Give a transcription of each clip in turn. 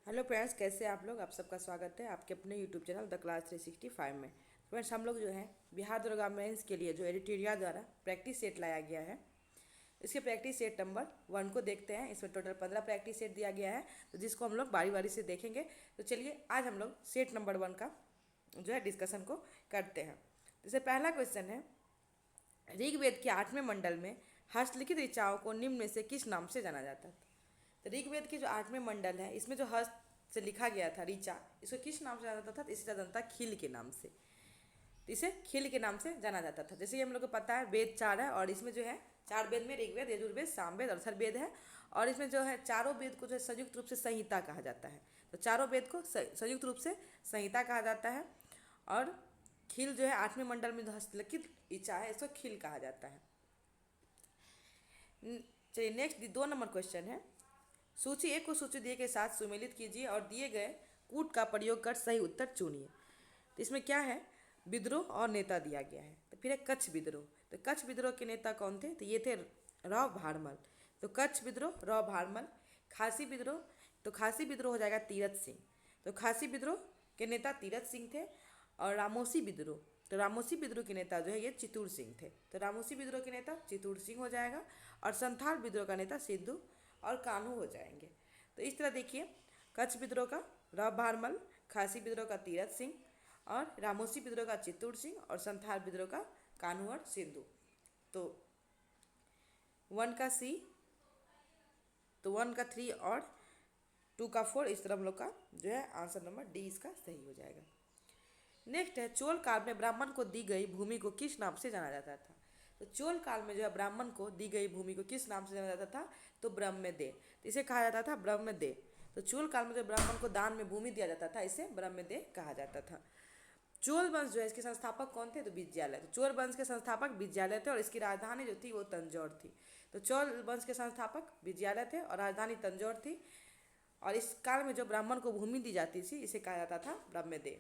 Hello friends, कैसे हैं आप लोग। आप सबका स्वागत है आपके अपने यूट्यूब चैनल द क्लास 365 में। फ्रेंड्स, हम लोग जो है बिहार दरोगा मेंस के लिए जो एडिटोरिया द्वारा प्रैक्टिस सेट लाया गया है, इसके प्रैक्टिस सेट नंबर 1 को देखते हैं। इसमें टोटल 15 प्रैक्टिस सेट दिया गया है, तो जिसको हम लोग बारी बारी से देखेंगे। तो चलिए आज हम लोग सेट नंबर 1 का जो है डिस्कशन को करते हैं। जैसे पहला क्वेश्चन है, ऋग्वेद के 8वें मंडल में हस्तलिखित ऋचाओं को निम्न में से किस नाम से जाना जाता है। तो ऋग्वेद के जो 8वें मंडल है, इसमें जो हस्त से लिखा गया था ऋचा, इसको किस नाम से जाना जाता था। तो इसे जाना जाता था खील के नाम से। तो इसे खील के नाम से जाना जाता था। जैसे कि हम लोग को पता है वेद 4 है, और इसमें जो है 4 वेद में ऋग्वेद, यजुर्वेद, सामवेद और अथर्ववेद है। और इसमें जो है चारों वेद को जो है संयुक्त रूप से संहिता कहा जाता है। तो चारों वेद को संयुक्त रूप से संहिता कहा जाता है। और खील जो है 8वें मंडल में जो हस्तलिखित ऋचा है, इसको खील कहा जाता है। चलिए नेक्स्ट 2 नंबर क्वेश्चन है, सूची एक को सूची दिए के साथ सुमेलित कीजिए और दिए गए कूट का प्रयोग कर सही उत्तर चुनिए। तो इसमें क्या है, विद्रोह और नेता दिया गया है। तो फिर है कच्छ विद्रोह। तो कच्छ विद्रोह के नेता कौन थे, तो ये थे राव भारमल। तो कच्छ विद्रोह राव भारमल। खासी विद्रोह, तो खासी विद्रोह हो जाएगा तीरथ सिंह। तो खासी विद्रोह के नेता तीरथ सिंह थे। और रामोसी विद्रोह, तो रामोसी विद्रोह के नेता जो है ये चित्तूर सिंह थे। तो रामोसी विद्रोह के नेता चित्तूर सिंह हो जाएगा। और संथाल विद्रोह का नेता सिद्धू और कान्हू हो जाएंगे। तो इस तरह देखिए, कच्छ विद्रोह का राव भारमल, खासी विद्रोह का तीरथ सिंह, और रामोसी विद्रोह का चित्तूर सिंह, और संथाल विद्रोह का कान्हू और सिद्धू। तो 1 का सी, तो 1 का 3 और 2 का 4, इस तरह हम लोग का जो है आंसर नंबर डी इसका सही हो जाएगा। नेक्स्ट है, चोल काल में ब्राह्मण को दी गई भूमि को किस नाम से जाना जाता था। तो चोल काल में जो है ब्राह्मण को दी गई भूमि को किस नाम से जाना जाता था, तो ब्रह्मदे। तो इसे कहा जाता था ब्रह्मदे। तो चोल काल में जो ब्राह्मण को दान में भूमि दिया जाता था, इसे ब्रह्मदे कहा जाता था। चोल वंश जो है इसके संस्थापक कौन थे, तो विजयालय। तो चोल वंश के संस्थापक विजयालय थे और इसकी राजधानी जो थी वो तंजौर थी। तो चोल वंश के संस्थापक विजयालय थे और राजधानी तंजौर थी। और इस काल में जो ब्राह्मण को भूमि दी जाती थी, इसे कहा जाता था ब्रह्मदे।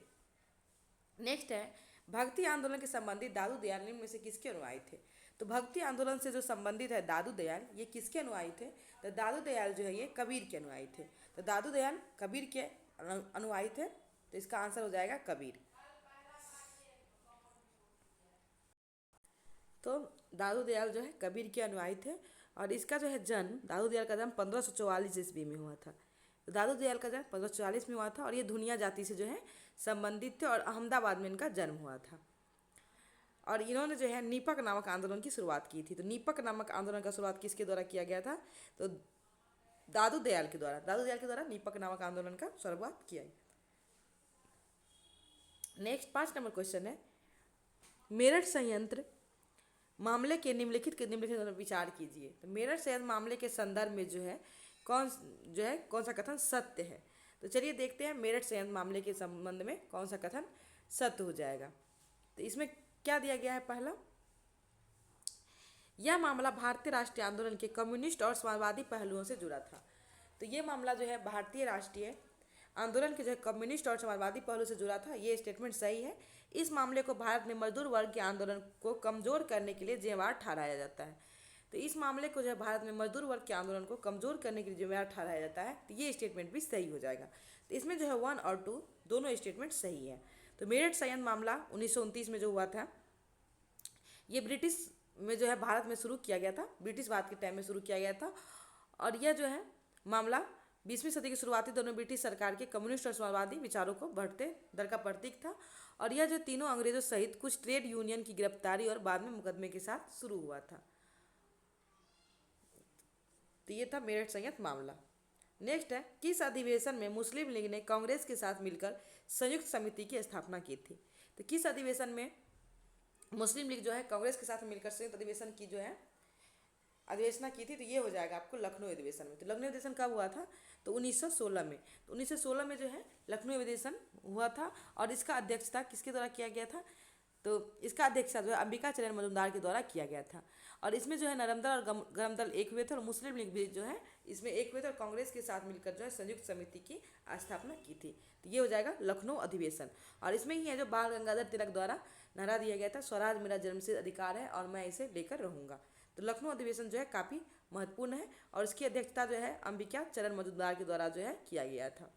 नेक्स्ट है, भक्ति आंदोलन के संबंधित दादू दयाल निम्न में से किसके अनुयायी थे। तो भक्ति आंदोलन से जो संबंधित है दादू दयाल, ये किसके अनुयायी थे, तो दादू दयाल जो है ये कबीर के अनुयायी थे। तो दादू दयाल कबीर के अनुयायी थे। तो इसका आंसर हो जाएगा कबीर। तो दादू दयाल जो है कबीर के अनुयायी थे। और इसका जो है जन्म, दादू दयाल का जन्म 1544 ईस्वी में हुआ था। तो दादू दयाल का जन्म 1544 में हुआ था और ये धुनिया जाति से जो है संबंधित थे और अहमदाबाद में इनका जन्म हुआ था। और इन्होंने जो है नीपक नामक आंदोलन की शुरुआत की थी। तो नीपक नामक आंदोलन का शुरुआत किसके द्वारा किया गया था, तो दादू दयाल के द्वारा। दादू दयाल के द्वारा नीपक नामक आंदोलन का शुरुआत किया गया। नेक्स्ट 5 नंबर क्वेश्चन है, मेरठ संयंत्र मामले के निम्नलिखित पर विचार कीजिए। तो मेरठ संयंत्र मामले के संदर्भ में कौन सा कथन सत्य है। तो चलिए देखते हैं मेरठ संयंत्र मामले के संबंध में कौन सा कथन सत्य हो जाएगा। तो इसमें क्या दिया गया है, पहला, यह मामला भारतीय राष्ट्रीय आंदोलन के कम्युनिस्ट और समाजवादी पहलुओं से जुड़ा था। तो ये मामला जो है भारतीय राष्ट्रीय आंदोलन के जो है कम्युनिस्ट और समाजवादी पहलू से जुड़ा था। ये स्टेटमेंट सही है। इस मामले को भारत में मजदूर वर्ग के आंदोलन को कमजोर करने के लिए जिम्मेवार ठहराया जाता है। तो इस मामले को जो है भारत में मजदूर वर्ग के आंदोलन को कमजोर करने के लिए जिम्मेवार ठहराया जाता है। तो ये स्टेटमेंट भी सही हो जाएगा। तो इसमें जो है 1 और 2 दोनों स्टेटमेंट सही है। तो मेरठ संयंत्र मामला 1929 में जो हुआ था, ये ब्रिटिश में जो है भारत में शुरू किया गया था, ब्रिटिश भारत के टाइम में शुरू किया गया था। और यह जो है मामला 20वीं सदी की शुरुआती दौर में ब्रिटिश सरकार के कम्युनिस्ट और समाजवादी विचारों को बढ़ते दर का प्रतीक था। और यह जो तीनों अंग्रेजों सहित कुछ ट्रेड यूनियन की गिरफ्तारी और बाद में मुकदमे के साथ शुरू हुआ था। तो ये था मेरठ संयंत्र मामला। नेक्स्ट है, किस अधिवेशन में मुस्लिम लीग ने कांग्रेस के साथ मिलकर संयुक्त समिति की स्थापना की थी। तो किस अधिवेशन में मुस्लिम लीग जो है कांग्रेस के साथ मिलकर संयुक्त अधिवेशन की जो है अधिवेशना की थी। तो ये हो जाएगा आपको लखनऊ अधिवेशन में। तो लखनऊ अधिवेशन कब हुआ था, तो 1916 में। तो 1916 में जो है लखनऊ अधिवेशन हुआ था। और इसका अध्यक्षता किसके द्वारा किया गया था, तो इसका अध्यक्षता जो है अंबिका चरण मजूमदार के द्वारा किया गया था। और इसमें जो है नरम दल और गरम दल एक हुए थे और मुस्लिम लीग भी जो है इसमें एक हुए थे और कांग्रेस के साथ मिलकर जो है संयुक्त समिति की स्थापना की थी। तो ये हो जाएगा लखनऊ अधिवेशन। और इसमें ही है जो बाल गंगाधर तिलक द्वारा नारा दिया गया था, स्वराज मेरा जन्मसिद्ध अधिकार है और मैं इसे लेकर रहूंगा। तो लखनऊ अधिवेशन जो है काफ़ी महत्वपूर्ण है और इसकी अध्यक्षता जो है अंबिका चरण मजूमदार के द्वारा जो है किया गया था।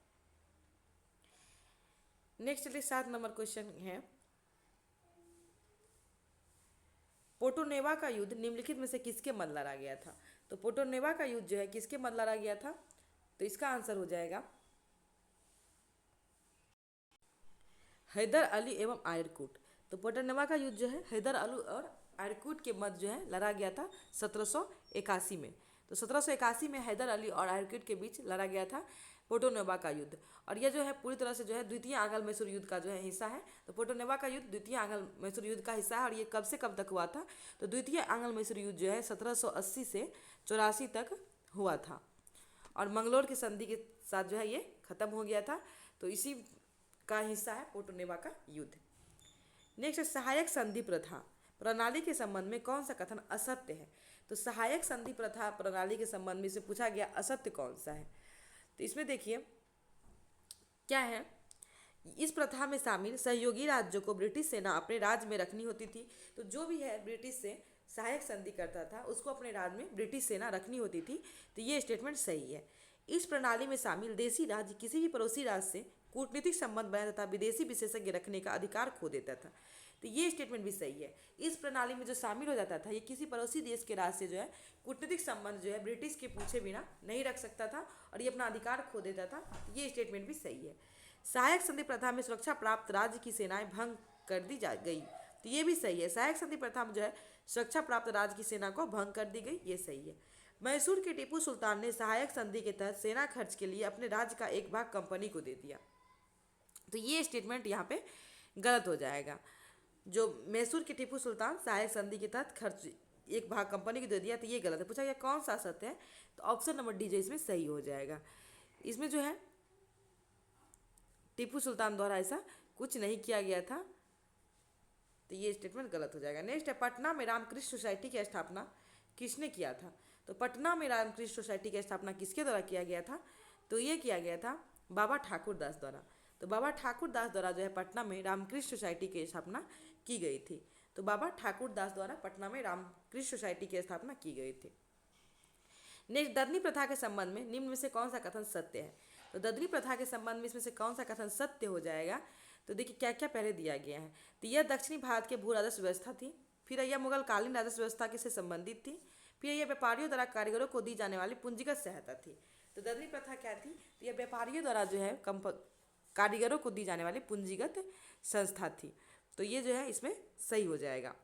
नेक्स्ट चलिए 7 नंबर क्वेश्चन है, पोटोनेवा का युद्ध निम्नलिखित में से किसके मध्य लड़ा गया था। तो पोटोनेवा का युद्ध जो है किसके मध्य लड़ा गया था, तो इसका आंसर हो जाएगा हैदर अली एवं आयरकूट। तो पोटोनेवा का युद्ध जो है हैदर अली और आयरकूट के मध्य जो है लड़ा गया था 1781 में। तो 1781 में हैदर अली और आयरकूट के बीच लड़ा गया था पोटोनेवा का युद्ध, और यह जो है पूरी तरह से जो है द्वितीय आंग्ल मैसूर युद्ध का जो है हिस्सा है। तो पोटोनेवा का युद्ध द्वितीय आंग्ल मैसूर युद्ध का हिस्सा है, और ये कब से कब तक हुआ था, तो द्वितीय आंग्ल मैसूर युद्ध जो है 1780 से 84 तक हुआ था, और मंगलोर की संधि के साथ जो है ये खत्म हो गया था। तो इसी का हिस्सा है पोटोनेवा का युद्ध। नेक्स्ट, सहायक संधि प्रथा प्रणाली के संबंध में कौन सा कथन असत्य है। तो सहायक संधि प्रथा प्रणाली के संबंध में से पूछा गया असत्य कौन सा है। तो इसमें देखिए क्या है, इस प्रथा में शामिल सहयोगी राज्यों को ब्रिटिश सेना अपने राज्य में रखनी होती थी। तो जो भी है ब्रिटिश से सहायक संधि करता था उसको अपने राज्य में ब्रिटिश सेना रखनी होती थी। तो ये स्टेटमेंट सही है। इस प्रणाली में शामिल देशी राज्य किसी भी पड़ोसी राज्य से कूटनीतिक संबंध बनाया तथा विदेशी विशेषज्ञ रखने का अधिकार खो देता था। तो ये स्टेटमेंट भी सही है। इस प्रणाली में जो शामिल हो जाता था ये किसी पड़ोसी देश के राज्य से जो है कूटनीतिक संबंध जो है ब्रिटिश के पूछे बिना नहीं रख सकता था, और ये अपना अधिकार खो देता था। ये स्टेटमेंट भी सही है। सहायक संधि प्रथा में सुरक्षा प्राप्त राज्य की सेनाएं भंग कर दी जा गई। तो ये भी सही है। सहायक संधि प्रथा में जो है सुरक्षा प्राप्त राज्य की सेना को भंग कर दी गई, ये सही है। मैसूर के टीपू सुल्तान ने सहायक संधि के तहत सेना खर्च के लिए अपने राज्य का एक भाग कंपनी को दे दिया। तो ये स्टेटमेंट यहाँ पे गलत हो जाएगा। जो मैसूर के टीपू सुल्तान सहायक संधि के तहत खर्च एक भाग कंपनी को दे दिया, तो ये गलत है। पूछा गया कौन सा सत्य है, तो ऑप्शन नंबर डी जो इसमें सही हो जाएगा। इसमें जो है टीपू सुल्तान द्वारा ऐसा कुछ नहीं किया गया था, तो ये स्टेटमेंट गलत हो जाएगा। नेक्स्ट है, पटना में रामकृष्ण सोसाइटी की स्थापना किसने किया था। तो पटना में रामकृष्ण सोसाइटी की स्थापना किसके द्वारा किया गया था, तो ये किया गया था बाबा ठाकुर दास द्वारा। तो बाबा ठाकुर दास द्वारा जो है पटना में रामकृष्ण सोसाइटी की स्थापना की गई थी। तो बाबा ठाकुर दास द्वारा पटना में रामकृष्ण सोसाइटी की स्थापना की गई थी। नेक्स्ट, ददनी प्रथा के संबंध में निम्न में से कौन सा कथन सत्य है। तो ददनी प्रथा के संबंध में इसमें से कौन सा कथन सत्य हो जाएगा, तो देखिए क्या क्या पहले दिया गया है। तो यह दक्षिणी भारत के भू राजस्व व्यवस्था थी, फिर यह मुगल कालीन राजस्व व्यवस्था के से संबंधित थी, फिर यह व्यापारियों द्वारा कारीगरों को दी जाने वाली पूंजीगत सहायता थी। तो ददनी प्रथा क्या थी, तो यह व्यापारियों द्वारा जो है कारीगरों को दी जाने वाली पूंजीगत संस्था थी। तो ये जो है इसमें सही हो जाएगा।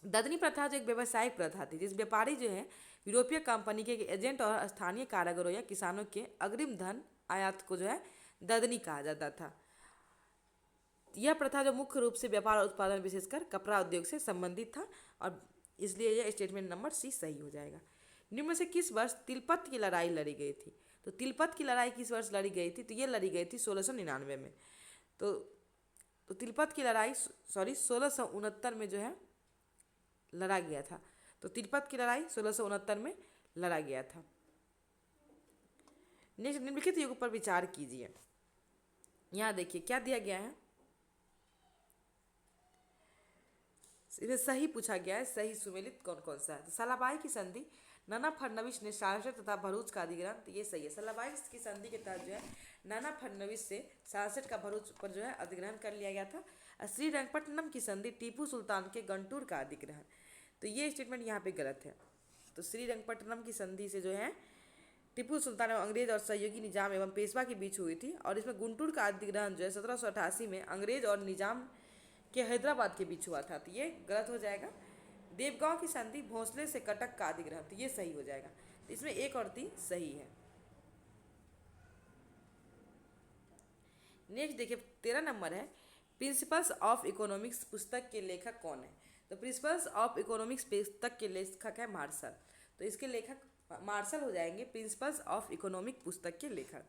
ददनी प्रथा जो एक व्यावसायिक प्रथा थी जिस व्यापारी जो है यूरोपीय कंपनी के एजेंट और स्थानीय कारीगरों या किसानों के अग्रिम धन आयात को जो है ददनी कहा जाता था। यह प्रथा जो मुख्य रूप से व्यापार और उत्पादन विशेषकर कपड़ा उद्योग से संबंधित था, और इसलिए यह स्टेटमेंट नंबर सी सही हो जाएगा। निम्न में से किस वर्ष तिलपत की लड़ाई लड़ी गई थी। तो तिलपत की लड़ाई किस वर्ष लड़ी गई थी, तो ये लड़ी गई थी 1699 में। तो तिलपत की लड़ाई 1669 में जो है लड़ा गया था। तो तिलपत की लड़ाई 1669 में लड़ा गया था। नेक्स्ट, निम्नलिखित युग पर विचार कीजिए। यहाँ देखिए क्या दिया गया है, इसे सही पूछा गया है, सही सुमेलित कौन कौन सा है। तो सलाबाई की संधि नाना फडणवीस ने सारस्वत तथा भरूच का अधिग्रहण, तो ये सही है। सलाबाई की संधि के तहत जो है नाना फडणवीस से सारस्वत का भरूच पर जो है अधिग्रहण कर लिया गया था। श्रीरंगपट्टनम की संधि टीपू सुल्तान के गंटूर का अधिग्रहण, तो ये स्टेटमेंट यहाँ पे गलत है। तो श्रीरंगपट्टनम की संधि से जो है टीपू सुल्तान एवं अंग्रेज और सहयोगी निजाम एवं पेशवा के बीच हुई थी, और इसमें गुंटूर का अधिग्रहण जो है 1788 में अंग्रेज और निजाम के हैदराबाद के बीच हुआ था। तो ये गलत हो जाएगा। देवगांव की संधि भोंसले से कटक का अधिग्रहण, तो ये सही हो जाएगा। तो इसमें एक और 3 सही है। नेक्स्ट देखिए 13 नंबर है, प्रिंसिपल्स ऑफ इकोनॉमिक्स पुस्तक के लेखक कौन है। तो प्रिंसिपल्स ऑफ इकोनॉमिक्स पुस्तक के लेखक है मार्शल। तो इसके लेखक मार्शल हो जाएंगे प्रिंसिपल्स ऑफ इकोनॉमिक पुस्तक के लेखक।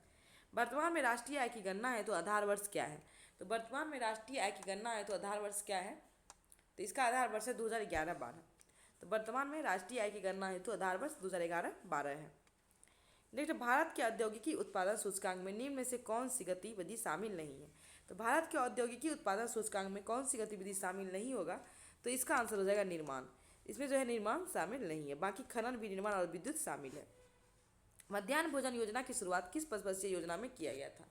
वर्तमान में राष्ट्रीय आय की गणना है तो आधार वर्ष क्या है। तो वर्तमान में राष्ट्रीय आय की गणना है तो आधार वर्ष क्या है, तो इसका आधार वर्ष है 2011-12। तो वर्तमान में राष्ट्रीय आय की गणना है तो आधार वर्ष 2011-12 है। नेक्स्ट, भारत के औद्योगिकी उत्पादन सूचकांक में निम्न में से कौन सी गतिविधि शामिल नहीं है। तो भारत के औद्योगिकी उत्पादन सूचकांक में कौन सी गतिविधि शामिल नहीं होगा, तो इसका आंसर हो जाएगा निर्माण। इसमें जो है निर्माण शामिल नहीं है, बाकी खनन भी निर्माण और विद्युत शामिल है। मध्याह्न भोजन योजना की शुरुआत किस 5 वर्षीय योजना में किया गया था।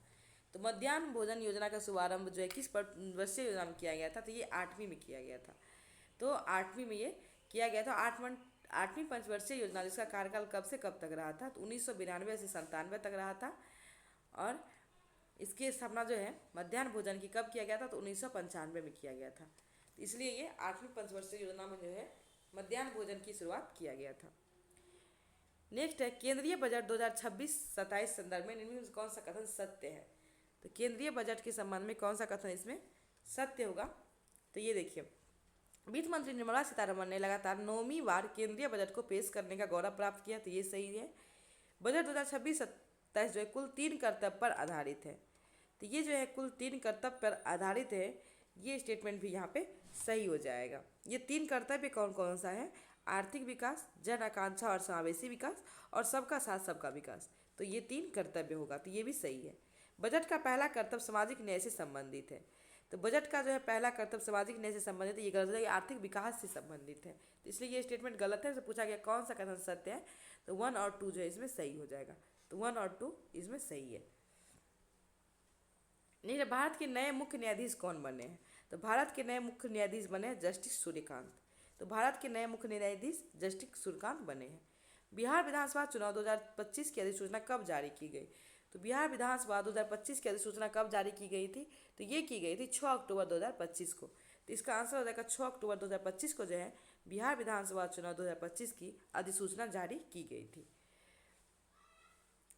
तो मध्याह्न भोजन योजना का शुभारंभ जो है किस वर्षीय योजना में किया गया था, तो ये 8वीं में किया गया था। तो 8वीं में ये किया गया था। 8वीं पंचवर्षीय योजना जिसका कार्यकाल कब से कब तक रहा था, तो 1992 से 97 तक रहा था। और इसकी स्थापना जो है मध्याह्न भोजन की कब किया गया था, तो 1995 में किया गया था। तो इसलिए ये 8वीं पंचवर्षीय योजना में जो है मध्याह्न भोजन की शुरुआत किया गया था। नेक्स्ट है केंद्रीय बजट 2026-27 संदर्भ में निम्न में कौन सा कथन सत्य है। तो केंद्रीय बजट के संबंध में कौन सा कथन इसमें सत्य होगा, तो ये देखिए, वित्त मंत्री निर्मला सीतारमण ने लगातार 9वीं बार केंद्रीय बजट को पेश करने का गौरव प्राप्त किया, तो ये सही है। बजट 2026-27 जो है कुल 3 कर्तव्य पर आधारित है, तो ये जो है कुल 3 कर्तव्य पर आधारित है, ये स्टेटमेंट भी यहाँ पे सही हो जाएगा। ये 3 कर्तव्य कौन कौन सा है, आर्थिक विकास, जन आकांक्षा और समावेशी विकास, और सबका साथ सबका विकास, तो ये 3 कर्तव्य होगा, तो ये भी सही है। बजट का पहला कर्तव्य सामाजिक न्याय से संबंधित है, तो बजट का जो है पहला कर्तव्य सामाजिक न्याय से संबंधित है, ये गलत है, ये आर्थिक विकास से संबंधित है, तो इसलिए ये स्टेटमेंट गलत है। तो पूछा गया कौन सा कथन सत्य है, तो 1 और 2 जो है इसमें सही हो जाएगा, तो 1 और 2 इसमें सही है। नहीं, भारत के नए मुख्य न्यायाधीश कौन बने हैं, तो भारत के नए मुख्य न्यायाधीश बने हैं जस्टिस सूर्यकांत, तो भारत के नए मुख्य न्यायाधीश जस्टिस सूर्यकांत बने हैं। बिहार विधानसभा चुनाव 2025 की अधिसूचना कब जारी की गई, तो बिहार विधानसभा 2025 की अधिसूचना कब जारी की गई थी, तो ये की गई थी 6 अक्टूबर 2025 को, तो इसका आंसर हो जाएगा 6 अक्टूबर 2025 को जो है बिहार विधानसभा चुनाव 2025 की अधिसूचना जारी की गई थी।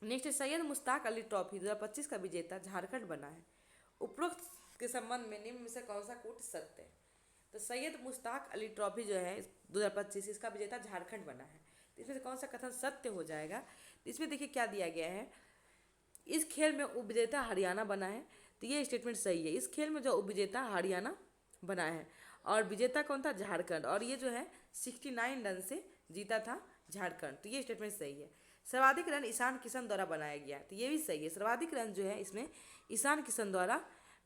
नेक्स्ट, सैयद मुश्ताक अली ट्रॉफी 2025 का विजेता झारखंड बना है। उपरोक्त के संबंध में निम्न में से कौन सा कूट सत्य है, तो सैयद मुश्ताक अली ट्रॉफी जो है 2025 इसका विजेता झारखंड बना है, तो इसमें से कौन सा कथन सत्य हो जाएगा, तो इसमें देखिए क्या दिया गया है, इस खेल में उपविजेता हरियाणा बना है, तो ये स्टेटमेंट सही है। इस खेल में जो उपविजेता हरियाणा बना है और विजेता कौन था, झारखंड, और ये जो है 69 रन से जीता था झारखंड, तो ये स्टेटमेंट सही है। सर्वाधिक रन ईशान किशन द्वारा बनाया गया, तो ये भी सही है। सर्वाधिक रन जो है इसमें ईशान किशन द्वारा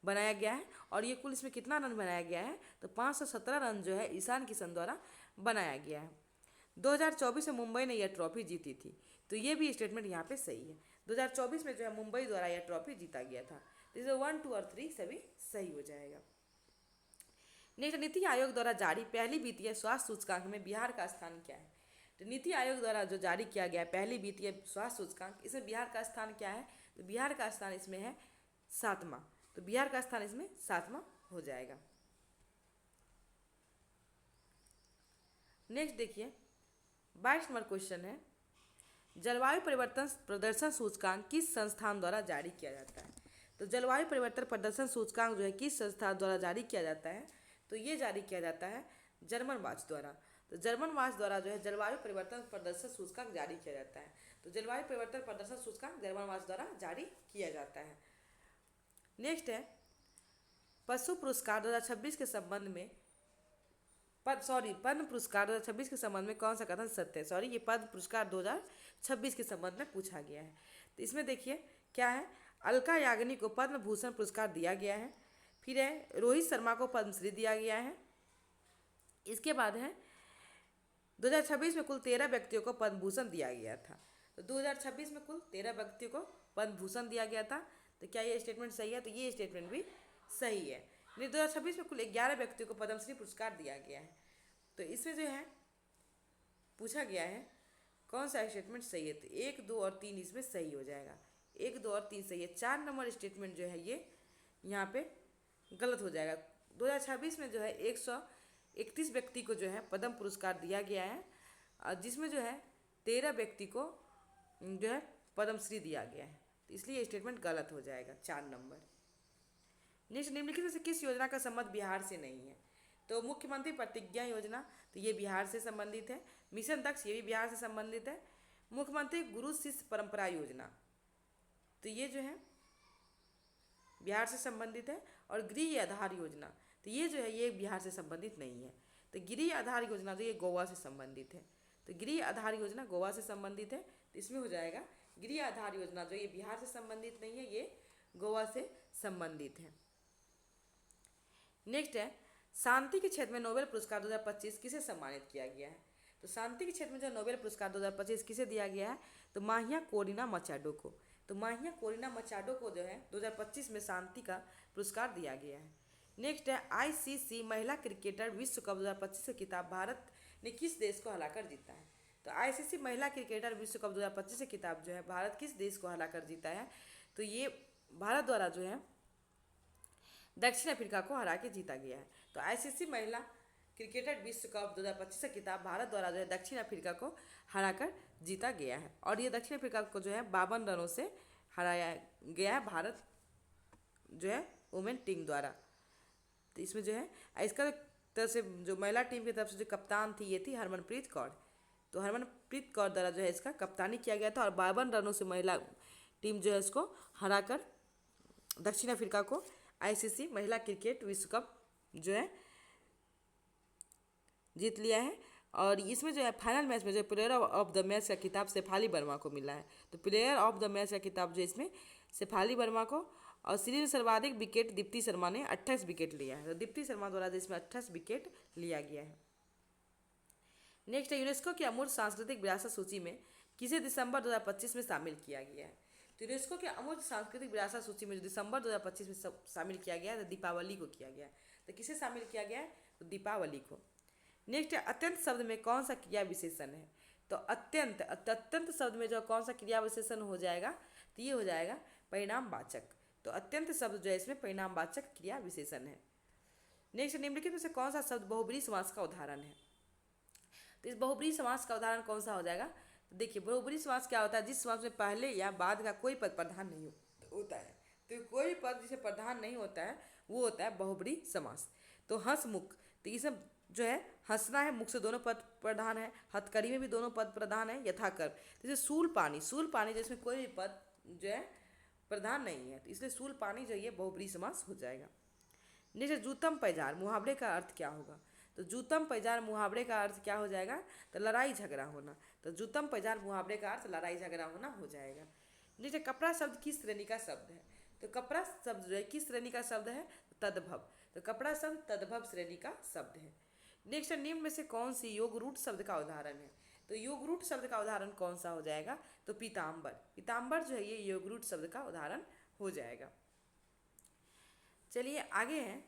बनाया गया है, और ये कुल इसमें कितना रन बनाया गया है, तो 517 रन जो है ईशान किशन द्वारा बनाया गया है। 2024 में मुंबई ने यह ट्रॉफी जीती थी, तो ये भी स्टेटमेंट यहाँ पे सही है। 2024 में जो है मुंबई द्वारा यह ट्रॉफी जीता गया था, तो इसे 1, 2 और 3 सभी सही हो जाएगा। नेक्स्ट, नीति आयोग द्वारा जारी पहली वित्तीय स्वास्थ्य सूचकांक में बिहार का स्थान क्या है, तो नीति आयोग द्वारा जो जारी किया गया पहली वित्तीय स्वास्थ्य सूचकांक, इसमें बिहार का स्थान क्या है, तो बिहार का स्थान इसमें है 7वां, तो बिहार का स्थान इसमें 7वां हो जाएगा। नेक्स्ट देखिए 22 नंबर क्वेश्चन है, जलवायु परिवर्तन प्रदर्शन सूचकांक किस संस्थान द्वारा जारी किया जाता है, तो जलवायु परिवर्तन प्रदर्शन सूचकांक जो है किस संस्थान द्वारा जारी किया जाता है, तो ये जारी किया जाता है जर्मन वाच द्वारा, तो जर्मन वाच द्वारा जो है जलवायु परिवर्तन प्रदर्शन सूचकांक जारी किया जाता है, तो जलवायु परिवर्तन प्रदर्शन सूचकांक जर्मन वाच द्वारा जारी किया जाता है। नेक्स्ट है पशु पुरस्कार 2026 के संबंध में पद्म पुरस्कार 2026 के संबंध में कौन सा कथन सत्य है, ये पद्म पुरस्कार 2026 के संबंध में पूछा गया है, तो इसमें देखिए क्या है, अलका याग्निक को पद्म भूषण पुरस्कार दिया गया है, फिर है रोहित शर्मा को पद्मश्री दिया गया है, इसके बाद है 2026 में कुल 13 व्यक्तियों को पद्म भूषण दिया गया था, तो 2026 में कुल 13 व्यक्तियों को पद्म भूषण दिया गया था, तो क्या ये स्टेटमेंट सही है, तो ये स्टेटमेंट भी सही है। 2026 में कुल 11 व्यक्तियों को पद्मश्री पुरस्कार दिया गया है, तो इसमें जो है पूछा गया है कौन सा स्टेटमेंट सही है, तो 1, 2 और 3 इसमें सही हो जाएगा, 1, 2 और 3 सही है। 4 नंबर स्टेटमेंट जो है ये यहाँ पे गलत हो जाएगा। 2026 में जो है 131 व्यक्ति को जो है पद्म पुरस्कार दिया गया है, और जिसमें जो है 13 व्यक्ति को जो है पद्मश्री दिया गया है, तो इसलिए ये स्टेटमेंट गलत हो जाएगा 4 नंबर। नेक्स्ट, निम्नलिखित में से किस योजना का संबंध बिहार से नहीं है, तो मुख्यमंत्री प्रतिज्ञा योजना, तो ये बिहार से संबंधित है। मिशन दक्ष, ये भी बिहार से संबंधित है। मुख्यमंत्री गुरु शिष्य परंपरा योजना, तो ये जो है बिहार से संबंधित है। और गृह आधार योजना, तो ये जो है ये बिहार से संबंधित नहीं है। तो गृह आधार योजना जो ये गोवा से संबंधित है, तो गृह आधार योजना गोवा से संबंधित है, तो इसमें हो जाएगा गृह आधार योजना जो ये बिहार से संबंधित नहीं है, ये गोवा से संबंधित है। नेक्स्ट है शांति के क्षेत्र में नोबेल पुरस्कार 2025 किसे सम्मानित किया गया है, तो शांति के क्षेत्र में जो नोबेल पुरस्कार 2025 किसे दिया गया है, तो माहिया कोरिना मचाडो को, तो माहिया कोरिना मचाडो को जो है 2025 में शांति का पुरस्कार दिया गया है। नेक्स्ट है आईसीसी महिला क्रिकेटर विश्व कप 2025 का खिताब भारत ने किस देश को हराकर जीता है। तो आईसीसी महिला क्रिकेटर विश्व कप 2025 का खिताब जो है भारत किस देश को हराकर जीता है। तो ये भारत द्वारा जो है दक्षिण अफ्रीका को हरा के जीता गया है। तो आईसीसी महिला क्रिकेटर विश्व कप 2025 का खिताब भारत द्वारा जो है दक्षिण अफ्रीका को हराकर जीता गया है और ये दक्षिण अफ्रीका को जो है 52 रनों से हराया गया है भारत जो है वुमेन टीम द्वारा। तो इसमें जो है इसका तरफ से जो महिला टीम की तरफ से जो कप्तान थी ये थी हरमनप्रीत कौर। तो हरमनप्रीत कौर द्वारा जो है इसका कप्तानी किया गया था और 52 रनों से महिला टीम जो है इसको हराकर दक्षिण अफ्रीका को आईसीसी महिला क्रिकेट विश्व कप जो है जीत लिया है। और इसमें जो है फाइनल मैच में जो प्लेयर ऑफ द मैच का खिताब शेफाली वर्मा को मिला है। तो प्लेयर ऑफ द मैच का खिताब जो इसमें शेफाली वर्मा को, और सीरीज में सर्वाधिक विकेट दीप्ति शर्मा ने 28 विकेट लिया है। तो दीप्ति शर्मा द्वारा इसमें 28 विकेट लिया गया है। नेक्स्ट है यूनेस्को की अमूर्त सांस्कृतिक विरासत सूची में किसे दिसंबर 2025 में शामिल किया गया है। तो यूनेस्को के अमूर्त सांस्कृतिक विरासत सूची में जो दिसंबर 2025 में शामिल किया गया है तो दीपावली को किया गया है। तो किसे शामिल किया गया है तो दीपावली को। नेक्स्ट है अत्यंत शब्द में कौन सा क्रिया विशेषण है। तो अत्यंत शब्द में जो कौन सा क्रिया विशेषण हो जाएगा तो ये हो जाएगा परिणामवाचक। तो अत्यंत शब्द जो है इसमें परिणामवाचक क्रिया विशेषण है। नेक्स्ट निम्नलिखित में से कौन सा शब्द बहुब्रीहि समास का उदाहरण है। तो इस बहुब्रीहि समास का उदाहरण कौन सा हो जाएगा। तो देखिए बहुब्रीहि समास क्या होता है, जिस समास में पहले या बाद का कोई पद प्रधान नहीं होता है। तो कोई पद जिसे प्रधान नहीं होता है वो होता है बहुब्रीहि समास। तो हंसमुख, तो इसमें जो है हंसना है, मुख से दोनों पद प्रधान है। हथकड़ी में भी दोनों पद प्रधान है। यथाकर जैसे सूल पानी जिसमें कोई भी पद जो है प्रधान नहीं है, तो इसलिए सूल पानी जो ये बहुब्रीहि समास हो जाएगा। नेक्स्ट जूतम पैजार मुहावरे का अर्थ क्या होगा। तो जूतम पैजार मुहावरे का अर्थ क्या हो जाएगा तो लड़ाई झगड़ा होना। तो जूतम पैजार मुहावरे का अर्थ लड़ाई झगड़ा होना हो जाएगा। नेक्स्ट कपड़ा शब्द किस श्रेणी का शब्द है। तो कपड़ा शब्द जो है किस श्रेणी का शब्द है तद्भव। तो कपड़ा शब्द तद्भव श्रेणी का शब्द है। नेक्स्ट निम्न में से कौन सी योग रूट शब्द का उदाहरण है। तो योग रूट शब्द का उदाहरण कौन सा हो जाएगा तो पीताम्बर जो है ये योग रूट शब्द का उदाहरण हो जाएगा। चलिए आगे है।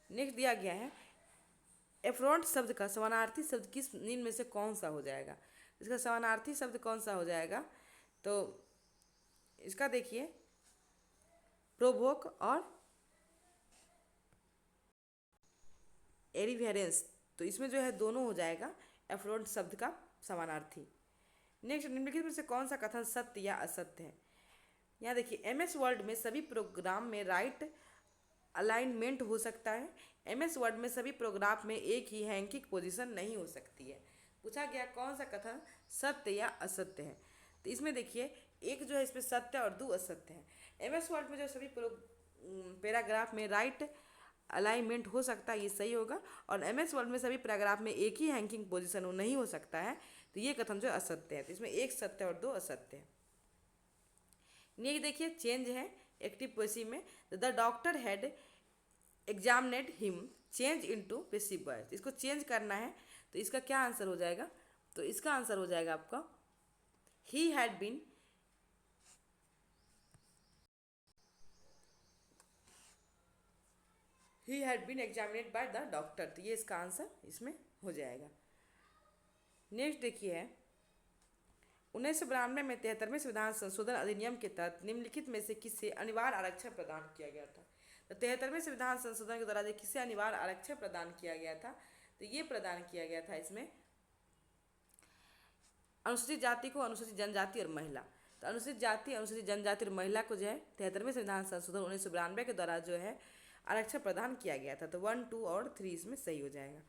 नेक्स्ट दिया गया है एफ्रॉन्ट शब्द का समानार्थी शब्द किस निम्न में से कौन सा हो जाएगा। इसका समानार्थी शब्द कौन सा हो जाएगा तो इसका देखिए प्रोवोक और एरिवेरेंस। तो इसमें जो है दोनों हो जाएगा एफ्रॉन्ट शब्द का समानार्थी। नेक्स्ट निम्नलिखित में से कौन सा कथन सत्य या असत्य है। यहाँ देखिए एमएस वर्ड में सभी प्रोग्राम में राइट अलाइनमेंट हो सकता है। एमएस वर्ड में सभी प्रोग्राम में एक ही हैंकिंग पोजीशन नहीं हो सकती है। पूछा गया कौन सा कथन सत्य या असत्य है। तो इसमें देखिए एक जो है इसमें सत्य और दो असत्य है। एमएस वर्ड में जो सभी पैराग्राफ में राइट अलाइनमेंट हो सकता है ये सही होगा, और एमएस वर्ड में सभी पैराग्राफ में एक ही हैंकिंग पोजीशन नहीं हो सकता है तो ये कथन जो असत्य है। तो इसमें एक सत्य और दो असत्य है। नेक्स्ट देखिए चेंज है एक्टिव पैसिव में the doctor had examined him change into passive voice. इसको चेंज करना है तो इसका क्या आंसर हो जाएगा तो इसका आंसर हो जाएगा आपका he had been examined by the doctor. तो ये इसका आंसर इसमें हो जाएगा। नेक्स्ट देखिए है 1992 में 73वें संविधान संशोधन अधिनियम के तहत निम्नलिखित में से किसे अनिवार्य आरक्षण प्रदान किया गया था। तो 73वें संविधान संशोधन के द्वारा किसे अनिवार्य आरक्षण प्रदान किया गया था तो ये प्रदान किया गया था इसमें अनुसूचित जाति को, अनुसूचित जनजाति और महिला। तो अनुसूचित जाति, अनुसूचित जनजाति और महिला को जो है 73वें संविधान संशोधन 1992 के द्वारा जो है आरक्षण प्रदान किया गया था। तो 1, 2 और 3 इसमें सही हो जाएगा।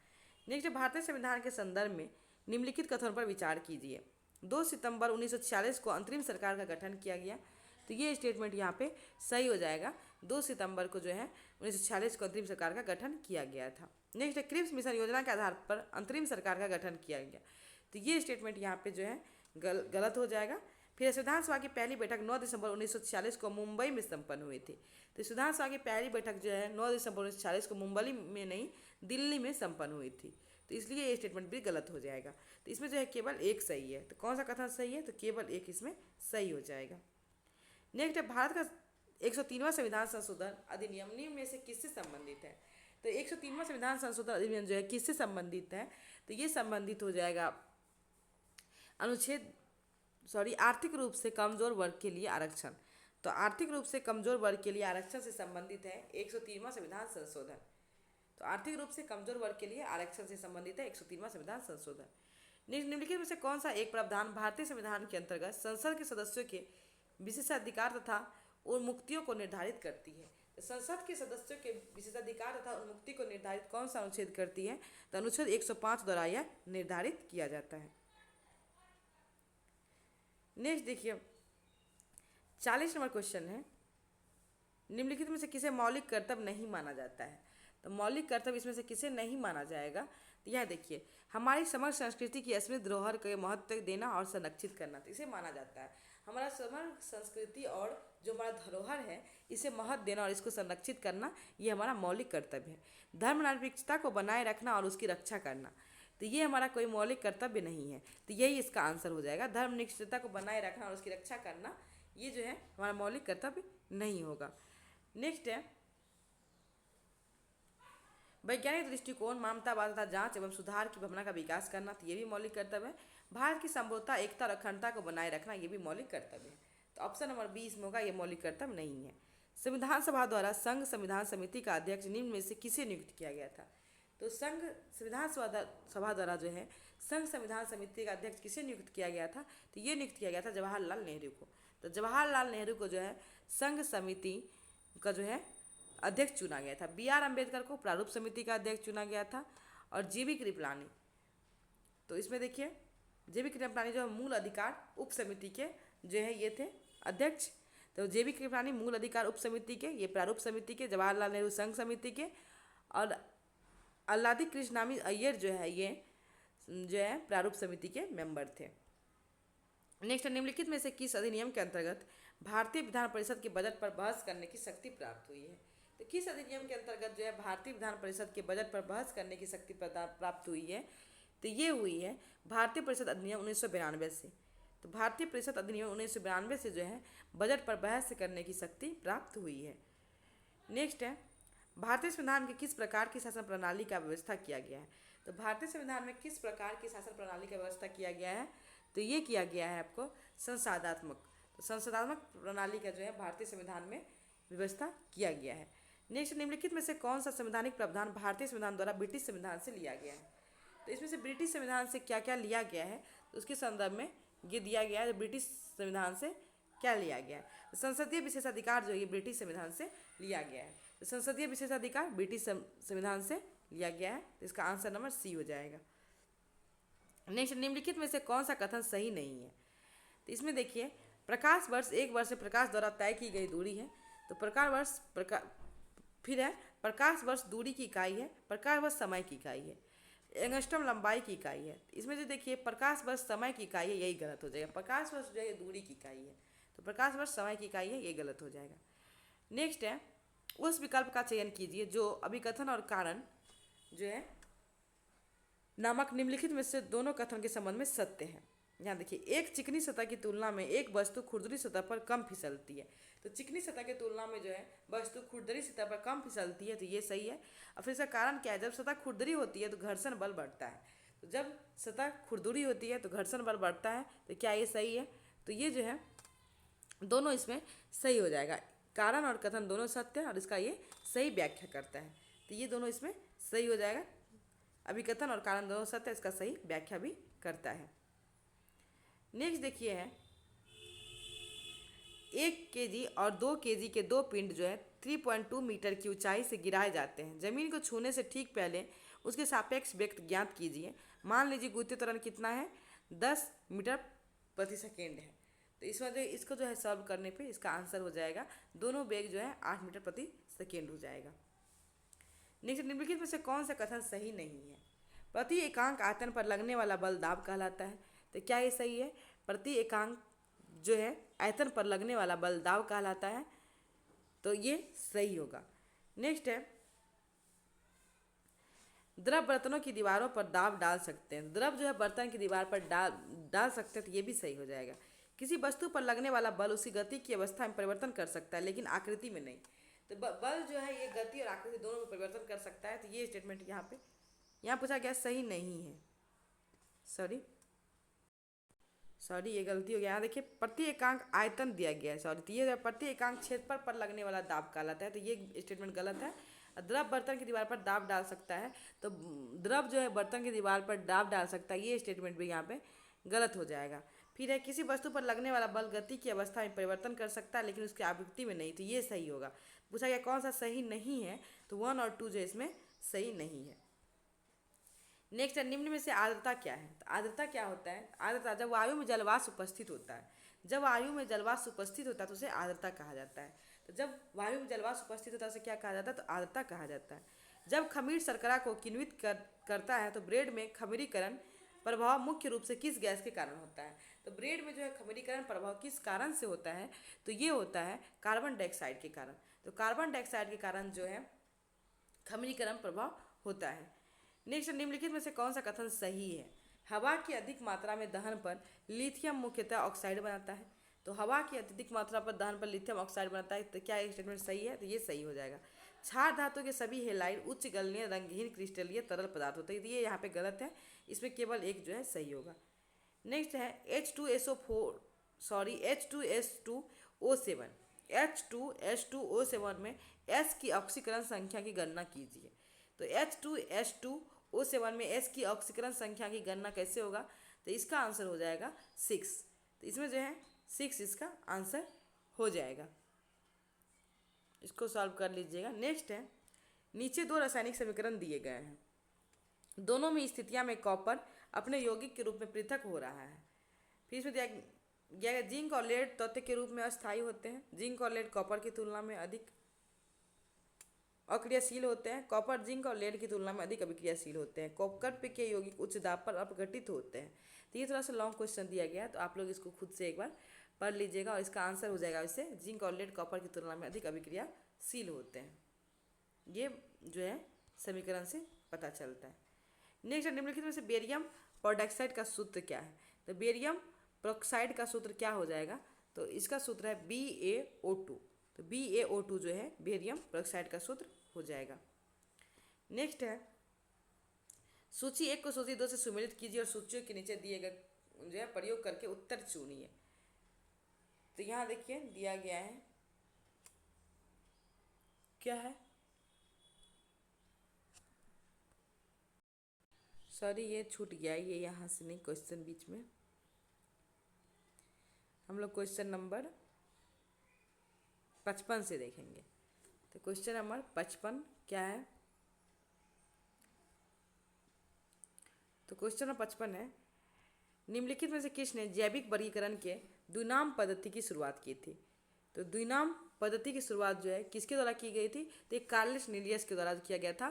नेक्स्ट भारतीय संविधान के संदर्भ में निम्नलिखित कथनों पर विचार कीजिए। 2 सितंबर 1946 को अंतरिम सरकार का गठन किया गया। तो ये स्टेटमेंट यहाँ पे सही हो जाएगा। 2 सितंबर को जो है 1946 को अंतरिम सरकार का गठन किया गया था। नेक्स्ट क्रिप्स मिशन योजना के आधार पर अंतरिम सरकार का गठन किया गया। तो ये स्टेटमेंट यहाँ पे जो है गलत हो जाएगा। फिर संविधान सभा की पहली बैठक 9 दिसंबर 1946 को मुंबई में संपन्न हुई थी। तो संविधान सभा की पहली बैठक जो है 9 दिसंबर 1946 को मुंबई में नहीं दिल्ली में संपन्न हुई थी। तो इसलिए ये स्टेटमेंट भी गलत हो जाएगा। तो इसमें जो है केवल एक सही है। तो कौन सा कथन सही है? तो केवल एक इसमें सही हो जाएगा। नेक्स्ट है भारत का 103वां संविधान संशोधन अधिनियम निम्न में से किससे संबंधित है? तो 103वां संविधान संशोधन अधिनियम जो है किससे संबंधित है? तो ये संबंधित हो जाएगा आर्थिक रूप से कमजोर वर्ग के लिए आरक्षण। तो आर्थिक रूप से कमजोर वर्ग के लिए आरक्षण से संबंधित है 103वां संविधान संशोधन। तो आर्थिक रूप से कमजोर वर्ग के लिए आरक्षण से संबंधित है 103वां संविधान संशोधन। निम्नलिखित में से कौन सा एक प्रावधान भारतीय संविधान के अंतर्गत संसद के सदस्यों के विशेषाधिकार तथा उन्मुक्तियों को निर्धारित करती है? तो संसद के सदस्यों के विशेषाधिकार तथा उन्मुक्ति को निर्धारित कौन सा अनुच्छेद करती है? तो अनुच्छेद 105 द्वारा यह निर्धारित किया जाता है। नेक्स्ट देखिए 40 नंबर क्वेश्चन है, निम्नलिखित में से किसे मौलिक कर्तव्य नहीं माना जाता है? तो मौलिक कर्तव्य इसमें से किसे नहीं माना जाएगा? तो यह देखिए हमारी समग्र संस्कृति की असमित धरोहर के महत्व देना और संरक्षित करना, तो इसे माना जाता है। हमारा समग्र संस्कृति और जो हमारा धरोहर है इसे महत्व देना और इसको संरक्षित करना, ये हमारा मौलिक कर्तव्य है। धर्मनिरपेक्षता को बनाए रखना और उसकी रक्षा करना, तो ये हमारा कोई मौलिक कर्तव्य नहीं है। तो यही इसका आंसर हो जाएगा। धर्मनिरपेक्षता को बनाए रखना और उसकी रक्षा करना, ये जो है हमारा मौलिक कर्तव्य नहीं होगा। नेक्स्ट है वैज्ञानिक दृष्टिकोण, ममतावाद तथा जांच एवं सुधार की भावना का विकास करना, तो ये भी मौलिक कर्तव्य है। भारत की संप्रभुता, एकता और अखंडता को बनाए रखना, ये भी मौलिक कर्तव्य है। तो ऑप्शन नंबर 20 में होगा, ये मौलिक कर्तव्य नहीं है। संविधान सभा द्वारा संघ संविधान समिति का अध्यक्ष निम्न में से किसे नियुक्त किया गया था? तो संघ संविधान सभा द्वारा जो है संघ संविधान समिति का अध्यक्ष किसे नियुक्त किया गया था? तो ये नियुक्त किया गया था जवाहरलाल नेहरू को। तो जवाहरलाल नेहरू को जो है संघ समिति का जो है अध्यक्ष चुना गया था। बी आर अम्बेडकर को प्रारूप समिति का अध्यक्ष चुना गया था। और जीवी कृपलानी, तो इसमें देखिए जीवी कृपलानी जो है मूल अधिकार उप समिति के जो है ये थे अध्यक्ष। तो जीवी कृपलानी मूल अधिकार उप समिति के, ये प्रारूप समिति के, जवाहरलाल नेहरू संघ समिति के, और अल्लादी कृष्णनामी अय्यर जो है ये जो है प्रारूप समिति के मेंबर थे। नेक्स्ट, निम्नलिखित में से किस अधिनियम के अंतर्गत भारतीय विधान परिषद के बजट पर बहस करने की शक्ति प्राप्त हुई है? तो किस अधिनियम के अंतर्गत जो है भारतीय विधान परिषद के बजट पर बहस करने की शक्ति प्राप्त हुई है? तो ये हुई है भारतीय परिषद अधिनियम 1992 से। तो भारतीय परिषद अधिनियम 1992 से जो है बजट पर बहस करने की शक्ति प्राप्त हुई है। नेक्स्ट है भारतीय संविधान के किस प्रकार की शासन प्रणाली का व्यवस्था किया गया है? तो भारतीय संविधान में किस प्रकार की शासन प्रणाली का व्यवस्था किया गया है? तो ये किया गया है आपको संसदात्मक। तो संसदात्मक प्रणाली का जो है भारतीय संविधान में व्यवस्था किया गया है। नेक्स्ट, निम्नलिखित में से कौन सा संवैधानिक प्रावधान भारतीय संविधान द्वारा ब्रिटिश संविधान से लिया गया है? तो इसमें से ब्रिटिश संविधान से क्या क्या लिया गया है तो उसके संदर्भ में ये दिया गया है ब्रिटिश संविधान से क्या लिया गया है। तो संसदीय विशेषाधिकार जो ये ब्रिटिश संविधान से लिया गया है। तो संसदीय विशेषाधिकार ब्रिटिश संविधान से लिया गया है। तो इसका आंसर नंबर सी हो जाएगा। नेक्स्ट, निम्नलिखित में से कौन सा कथन सही नहीं है? तो इसमें देखिए प्रकाश वर्ष एक वर्ष से प्रकाश द्वारा तय की गई दूरी है। तो प्रकाश वर्ष दूरी की इकाई है, प्रकाश वर्ष समय की इकाई है, एंगस्ट्रम लंबाई की इकाई है। इसमें जो देखिए प्रकाश वर्ष समय की इकाई है, यही गलत हो जाएगा। प्रकाश वर्ष जो है दूरी की इकाई है, तो प्रकाश वर्ष समय की इकाई है, ये गलत हो जाएगा। नेक्स्ट है उस विकल्प का चयन कीजिए जो अभिकथन और कारण जो है नामक निम्नलिखित में से दोनों कथन के संबंध में सत्य है। यहाँ देखिए एक चिकनी सतह की तुलना में एक वस्तु खुरदरी सतह पर कम फिसलती है। तो चिकनी सतह की तुलना में जो है वस्तु खुरदरी सतह पर कम फिसलती है, तो ये सही है। और फिर इसका कारण क्या है? जब सतह खुरदरी होती है तो घर्षण बल बढ़ता है। तो जब सतह खुरदरी होती है तो घर्षण बल बढ़ता है, तो क्या ये सही है? तो ये जो है दोनों इसमें सही हो जाएगा। कारण और कथन दोनों सत्य है और इसका ये सही व्याख्या करता है, तो ये दोनों इसमें सही हो जाएगा। अभिकथन और कारण दोनों सत्य, इसका सही व्याख्या भी करता है। नेक्स्ट देखिए है 1 kg और 2 kg के दो पिंड जो है 3.2 मीटर की ऊंचाई से गिराए जाते हैं। जमीन को छूने से ठीक पहले उसके सापेक्ष वेग ज्ञात कीजिए। मान लीजिए गुरुत्वीय त्वरण कितना है? 10 मीटर प्रति सेकेंड है। तो इस वजह इसको जो है सॉल्व करने पे इसका आंसर हो जाएगा दोनों वेग जो है 8 मीटर प्रति सेकेंड हो जाएगा। नेक्स्ट, निम्नलिखित में से कौन सा कथन सही नहीं है? प्रति एकांक आयतन पर लगने वाला बल दाब कहलाता है। तो क्या ये सही है? प्रति एकांक जो है आयतन पर लगने वाला बल दाब कहलाता है, तो ये सही होगा। नेक्स्ट है द्रव बर्तनों की दीवारों पर दाब डाल सकते हैं। द्रव जो है बर्तन की दीवार पर डाल डाल सकते हैं, तो ये भी सही हो जाएगा। किसी वस्तु पर लगने वाला बल उसकी गति की अवस्था में परिवर्तन कर सकता है, लेकिन आकृति में नहीं। तो बल जो है ये गति और आकृति दोनों में परिवर्तन कर सकता है, तो ये स्टेटमेंट यहाँ पूछा गया सही नहीं है। सॉरी सॉरी ये गलती हो गया। यहाँ देखिए प्रति एकांक आयतन दिया गया है, सॉरी, तो ये प्रति एकांक क्षेत्रफल पर लगने वाला दाब कहलाता है, तो ये स्टेटमेंट गलत है। द्रव बर्तन की दीवार पर दाब डाल सकता है, तो द्रव जो है बर्तन की दीवार पर दाब डाल सकता है, ये स्टेटमेंट भी यहाँ पे गलत हो जाएगा। फिर है किसी वस्तु पर लगने वाला बल गति की अवस्था में परिवर्तन कर सकता है, लेकिन उसकी आवृत्ति में नहीं, तो ये सही होगा। पूछा गया कौन सा सही नहीं है, तो 1 और 2 जो इसमें सही नहीं है। नेक्स्ट है निम्न में से आर्द्रता क्या है। तो आर्द्रता क्या होता है? आर्द्रता जब वायु में जलवाष्प उपस्थित होता है, जब वायु में जलवाष्प उपस्थित होता है तो उसे आर्द्रता कहा जाता है। तो जब वायु में जलवाष्प उपस्थित होता है उसे क्या कहा जाता है? तो आर्द्रता कहा जाता है। जब खमीर शर्करा को किण्वित करता है तो ब्रेड में खमीरीकरण प्रभाव मुख्य रूप से किस गैस के कारण होता है? तो ब्रेड में जो है खमीरीकरण प्रभाव किस कारण से होता है? तो ये होता है कार्बन डाइऑक्साइड के कारण। तो कार्बन डाइऑक्साइड के कारण जो है खमीरीकरण प्रभाव होता है। नेक्स्ट, निम्नलिखित में से कौन सा कथन सही है? हवा की अधिक मात्रा में दहन पर लिथियम मुख्यतः ऑक्साइड बनाता है। तो हवा की अत्यधिक मात्रा पर दहन पर लिथियम ऑक्साइड बनाता है, तो क्या ये स्टेटमेंट सही है? तो ये सही हो जाएगा। क्षार धातु के सभी हेलाइड उच्च गलनीय रंगहीन क्रिस्टलीय तरल पदार्थ होते हैं, तो ये यहाँ पे गलत है, इसमें केवल एक जो है सही होगा। नेक्स्ट है H2SO7 H2S2O7 में S की ऑक्सीकरण संख्या की गणना कीजिए। तो H2S2O7 में S की ऑक्सीकरण संख्या की गणना कैसे होगा? तो इसका आंसर हो जाएगा 6। तो इसमें जो है 6 इसका आंसर हो जाएगा, इसको सॉल्व कर लीजिएगा। नेक्स्ट है नीचे 2 रासायनिक समीकरण दिए गए हैं, दोनों में स्थितियां में कॉपर अपने यौगिक के रूप में पृथक हो रहा है। फिर इसमें दिया गया जिंक और लेड तत्व के रूप में अस्थायी होते हैं। जिंक और लेड कॉपर की तुलना में अधिक अक्रियाशील होते हैं। कॉपर जिंक और लेड की तुलना में अधिक अभिक्रियाशील होते हैं। कॉपर के यौगिक उच्च दाब पर अपघटित होते हैं। तो ये थोड़ा सा लॉन्ग क्वेश्चन दिया गया है, तो आप लोग इसको खुद से एक बार पढ़ लीजिएगा और इसका आंसर हो जाएगा इससे जिंक और लेड कॉपर की तुलना में अधिक अभिक्रियाशील होते हैं। ये जो है समीकरण से पता चलता है। नेक्स्ट, निम्नलिखित में से बेरियम प्रोडक्साइड का सूत्र क्या है? तो बेरियम प्रोक्साइड का सूत्र क्या हो जाएगा? तो इसका सूत्र है BaO2। तो BaO2 जो है बेरियम प्रोक्साइड का सूत्र हो जाएगा। नेक्स्ट है सूची 1 को सूची 2 से सुमेलित कीजिए और सूचियों के नीचे दिए गए जो है प्रयोग करके उत्तर चुनिए। तो यहाँ देखिए दिया गया है, क्या है, सॉरी ये छूट गया, ये यहाँ से नहीं, क्वेश्चन बीच में हम लोग क्वेश्चन नंबर 55 से देखेंगे। तो क्वेश्चन नंबर 55 क्या है? तो क्वेश्चन नंबर 55 है निम्नलिखित में से किसने जैविक वर्गीकरण के द्विनाम पद्धति की शुरुआत की थी? तो द्विनाम पद्धति की शुरुआत जो है किसके द्वारा की गई थी? तो कार्लस नीलियस के द्वारा किया गया था।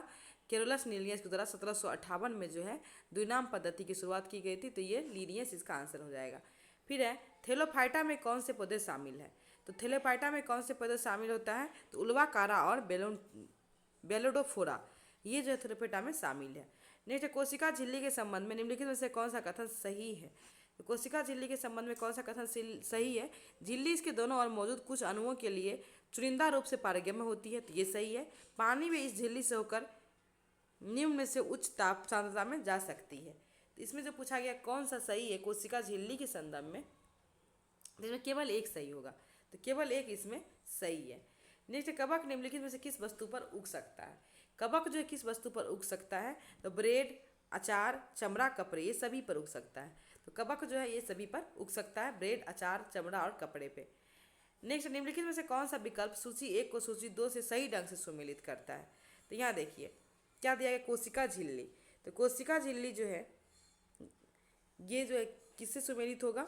कैरोलस नीलियस के द्वारा 1758 में जो है द्विनाम पद्धति की शुरुआत की गई थी, तो ये लीनियस इसका आंसर हो जाएगा। फिर है थेलोफाइटा में कौन से पौधे शामिल है? तो थेलोफाइटा में कौन से पौधे शामिल होता है? तो उल्वाकारा और बेलोडोफोरा, ये जो है थेलोफाइटा में शामिल है। नेक्स्ट, कोशिका झिल्ली के संबंध में निम्नलिखित में से कौन सा कथन सही है? तो कोशिका झिल्ली के संबंध में कौन सा कथन सही है? झिल्ली इसके दोनों ओर मौजूद कुछ अणुओं के लिए चुनिंदा रूप से पारगम्य होती है, तो ये सही है। पानी में इस झिल्ली से होकर निम्न में से उच्च ताप सांद्रता में जा सकती है। तो इसमें जो पूछा गया कौन सा सही है कोशिका झिल्ली के संदर्भ में, इसमें केवल एक सही होगा, तो केवल एक इसमें सही है। नेक्स्ट, कवक निम्नलिखित में से किस वस्तु पर उग सकता है? कवक जो है किस वस्तु पर उग सकता है? तो ब्रेड, अचार, चमड़ा, कपड़े, ये सभी पर उग सकता है। तो कवक जो है ये सभी पर उग सकता है, ब्रेड, अचार, चमड़ा और कपड़े पे। नेक्स्ट, निम्नलिखित में से कौन सा विकल्प सूची 1 को सूची 2 से सही ढंग से सुमेलित करता है? तो यहाँ देखिए क्या दिया गया, कोशिका झिल्ली। तो कोशिका झिल्ली जो है ये जो है किससे सुमेलित होगा?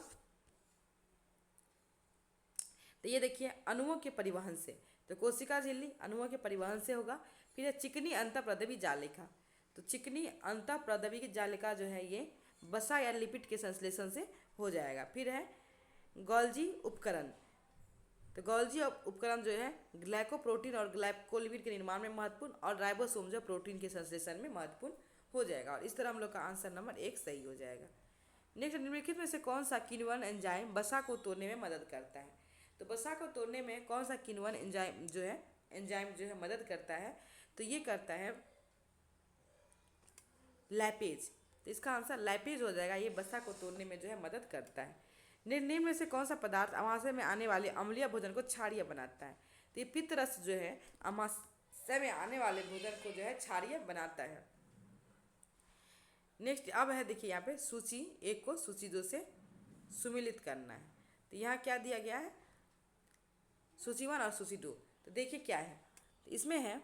तो ये देखिए अणुओं के परिवहन से। तो कोशिका झिल्ली अणुओं के परिवहन से होगा। फिर है चिकनी अंतःप्रद्रवी जालिका। तो चिकनी अंतःप्रद्रवी की जालिका जो है ये वसा या लिपिड के संश्लेषण से हो जाएगा। फिर है गोल्जी उपकरण। तो गोल्जी उपकरण जो है ग्लाइकोप्रोटीन और ग्लाइकोलिपिड के निर्माण में महत्वपूर्ण और राइबोसोम जो प्रोटीन के संश्लेषण में महत्वपूर्ण हो जाएगा। और इस तरह हम लोग का आंसर नंबर 1 सही हो जाएगा। नेक्स्ट, निम्नलिखित में से कौन सा किण्वन एंजाइम वसा को तोड़ने में मदद करता है? तो वसा को तोड़ने में कौन सा किण्वन एंजाइम जो है मदद करता है? तो ये करता है लैपेज। तो इसका आंसर लैपेज हो जाएगा। ये वसा को तोड़ने में जो है मदद करता है। निम्न में से कौन सा पदार्थ अमाशय में आने वाले अम्लीय भोजन को क्षारीय बनाता है? तो ये पित्त रस जो है अमाशय में आने वाले भोजन को जो है क्षारीय बनाता है। नेक्स्ट अब है, देखिए यहाँ पे सूची 1 को सूची 2 से सुमिलित करना है। तो यहाँ क्या दिया गया है? सूची 1 और सूची 2। तो देखिए क्या है, तो इसमें है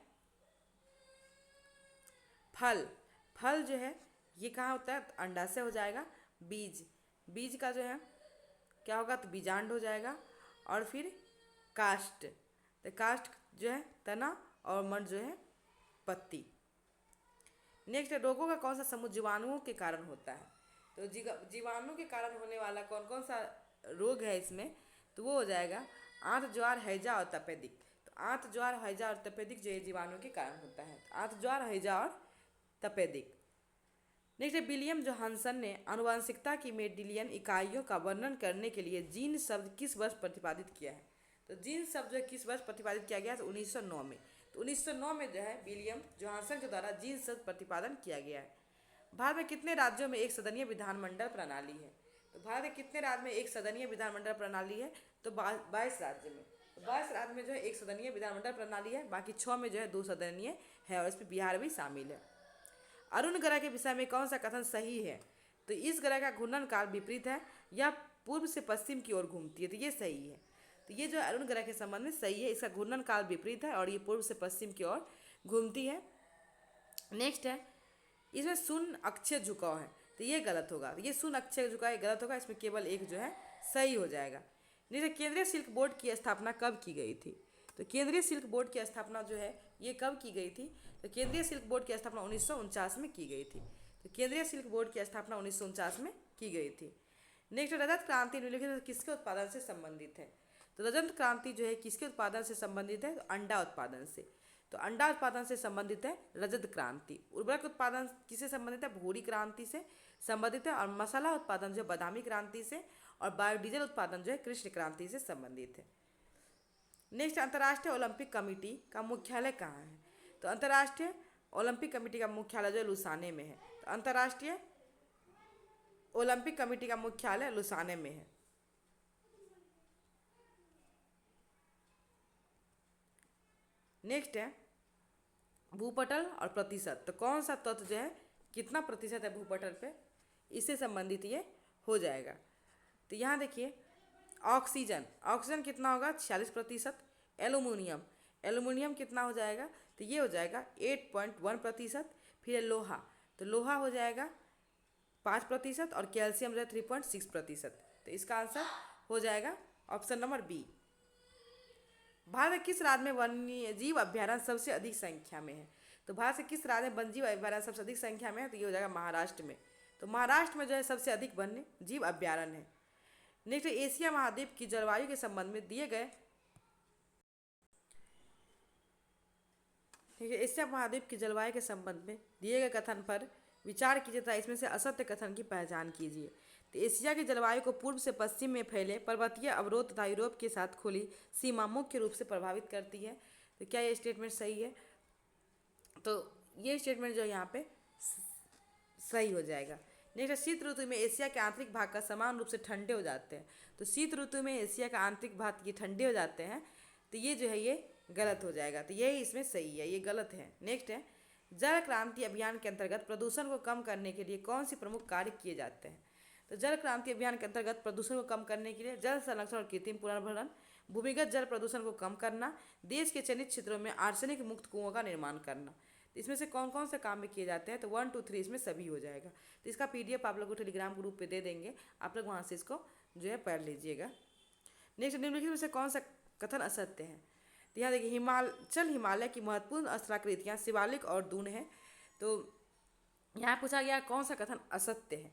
फल। फल जो है ये कहाँ होता है? तो अंडा से हो जाएगा। बीज, बीज का जो है क्या होगा? तो बीजांड हो जाएगा। और फिर काष्ठ, तो काष्ठ जो है तना और मड जो है पत्ती। नेक्स्ट है, रोगों का कौन सा समूह जीवाणुओं के कारण होता है? तो जीवाणु के कारण होने वाला कौन कौन सा रोग है इसमें? तो वो हो जाएगा आंत, ज्वार, हैजा और तपेदिक। तो आंत, ज्वार, हैजा और तपेदिक जो है जीवाणु के कारण होता है। तो आंत, ज्वार, हैजा और तपेदिक। नेक्स्ट है, विलियम जोहानसन ने आनुवंशिकता की मेंडेलियन इकाइयों का वर्णन करने के लिए जीन शब्द किस वर्ष प्रतिपादित किया है? तो जीन शब्द जो है किस वर्ष प्रतिपादित किया गया? तो 1909 में। तो 1909 में जो है विलियम जोहानसन के द्वारा जीन शब्द प्रतिपादन किया गया है। भारत में कितने राज्यों में एक सदनीय विधानमंडल प्रणाली है? तो भारत में कितने राज्य में एक सदनीय विधानमंडल प्रणाली है? तो 22 राज्य में। तो 22 राज्य में जो है एक सदनीय विधानमंडल प्रणाली है, बाकी 6 में जो है 2 सदनीय है और इसमें बिहार भी शामिल है। अरुण ग्रह के विषय में कौन सा कथन सही है? तो इस ग्रह का घूर्णन काल विपरीत है या पूर्व से पश्चिम की ओर घूमती है? तो ये सही है। तो ये जो अरुण ग्रह के संबंध में सही है, इसका घूर्णन काल विपरीत है और ये पूर्व से पश्चिम की ओर घूमती है। नेक्स्ट है, इसमें शून्य अक्षीय झुकाव है, तो ये गलत होगा। ये शून्य अक्षीय झुकाव ये गलत होगा, इसमें केवल एक जो है सही हो जाएगा। नेक्स्ट, केंद्रीय सिल्क बोर्ड की स्थापना कब की गई थी? तो केंद्रीय सिल्क बोर्ड की स्थापना जो है ये कब की गई थी? तो केंद्रीय सिल्क बोर्ड की स्थापना 1949 में की गई थी। तो केंद्रीय सिल्क बोर्ड की स्थापना 1949 में की गई थी। नेक्स्ट, रजत क्रांति निम्नलिखित में किसके उत्पादन से संबंधित है? तो रजत क्रांति जो है किसके उत्पादन से संबंधित है? तो अंडा उत्पादन से। तो अंडा उत्पादन से संबंधित है रजत क्रांति। उर्वरक उत्पादन किससे संबंधित है? भूरी क्रांति से संबंधित है। और मसाला उत्पादन जो है बादामी क्रांति से। और बायोडीजल उत्पादन जो है कृष्ण क्रांति से संबंधित है। नेक्स्ट, अंतर्राष्ट्रीय ओलंपिक कमेटी का मुख्यालय कहाँ है? तो अंतर्राष्ट्रीय ओलंपिक कमेटी का मुख्यालय जो है लुसाने में है। तो अंतर्राष्ट्रीय ओलंपिक कमेटी का मुख्यालय लुसाने में है। नेक्स्ट है भूपटल और प्रतिशत। तो कौन सा तत्व जो है कितना प्रतिशत है भूपटल पे, इससे संबंधित ये हो जाएगा। तो यहाँ देखिए ऑक्सीजन, ऑक्सीजन कितना होगा? 46%। एल्यूमिनियम कितना हो जाएगा? तो ये हो जाएगा 8.1%। फिर लोहा, तो लोहा हो जाएगा 5% और कैल्शियम जो है 3.6%। तो इसका आंसर हो जाएगा ऑप्शन नंबर बी। भारत के किस राज्य में वन्य जीव अभ्यारण्य सबसे अधिक संख्या में है? तो भारत के किस राज्य में वन्य जीव अभ्यारण्य सबसे अधिक संख्या में है? तो ये हो जाएगा महाराष्ट्र में। तो महाराष्ट्र में जो है सबसे अधिक वन्य जीव अभ्यारण्य है। नेक्स्ट, एशिया महाद्वीप की जलवायु के संबंध में दिए गए एशिया महाद्वीप की जलवायु के संबंध में दिए गए कथन पर विचार कीजिए तथा इसमें से असत्य कथन की पहचान कीजिए। तो एशिया की जलवायु को पूर्व से पश्चिम में फैले पर्वतीय अवरोध तथा यूरोप के साथ खुली सीमा मुख्य रूप से प्रभावित करती है। तो क्या ये स्टेटमेंट सही है? तो ये स्टेटमेंट जो यहाँ पे सही हो जाएगा। नेक्स्ट, शीत ऋतु में एशिया के आंतरिक भाग का समान रूप से ठंडे हो जाते हैं। तो शीत ऋतु में एशिया का आंतरिक भाग ये ठंडे हो जाते हैं। तो ये जो है ये गलत हो जाएगा। तो यही इसमें सही है, ये गलत है। नेक्स्ट है, जल क्रांति अभियान के अंतर्गत प्रदूषण को कम करने के लिए कौन सी प्रमुख कार्य किए जाते हैं? तो जल क्रांति अभियान के अंतर्गत प्रदूषण को कम करने के लिए जल संरक्षण और कृत्रिम पुनर्भरण, भूमिगत जल प्रदूषण को कम करना, देश के चयनित क्षेत्रों में आर्सेनिक मुक्त कुओं का निर्माण करना। तो इसमें से कौन कौन से काम में किए जाते हैं? तो 1, 2, 3 इसमें सभी हो जाएगा। तो इसका PDF आप लोग को टेलीग्राम ग्रुप पे दे देंगे, आप लोग वहाँ से इसको जो है पढ़ लीजिएगा। नेक्स्ट, निम्नलिखित में से कौन सा कथन असत्य है? तो यहाँ देखिए हिमालय की महत्वपूर्ण स्थलाकृतियाँ शिवालिक और दून है। तो यहाँ पूछा गया कौन सा कथन असत्य है?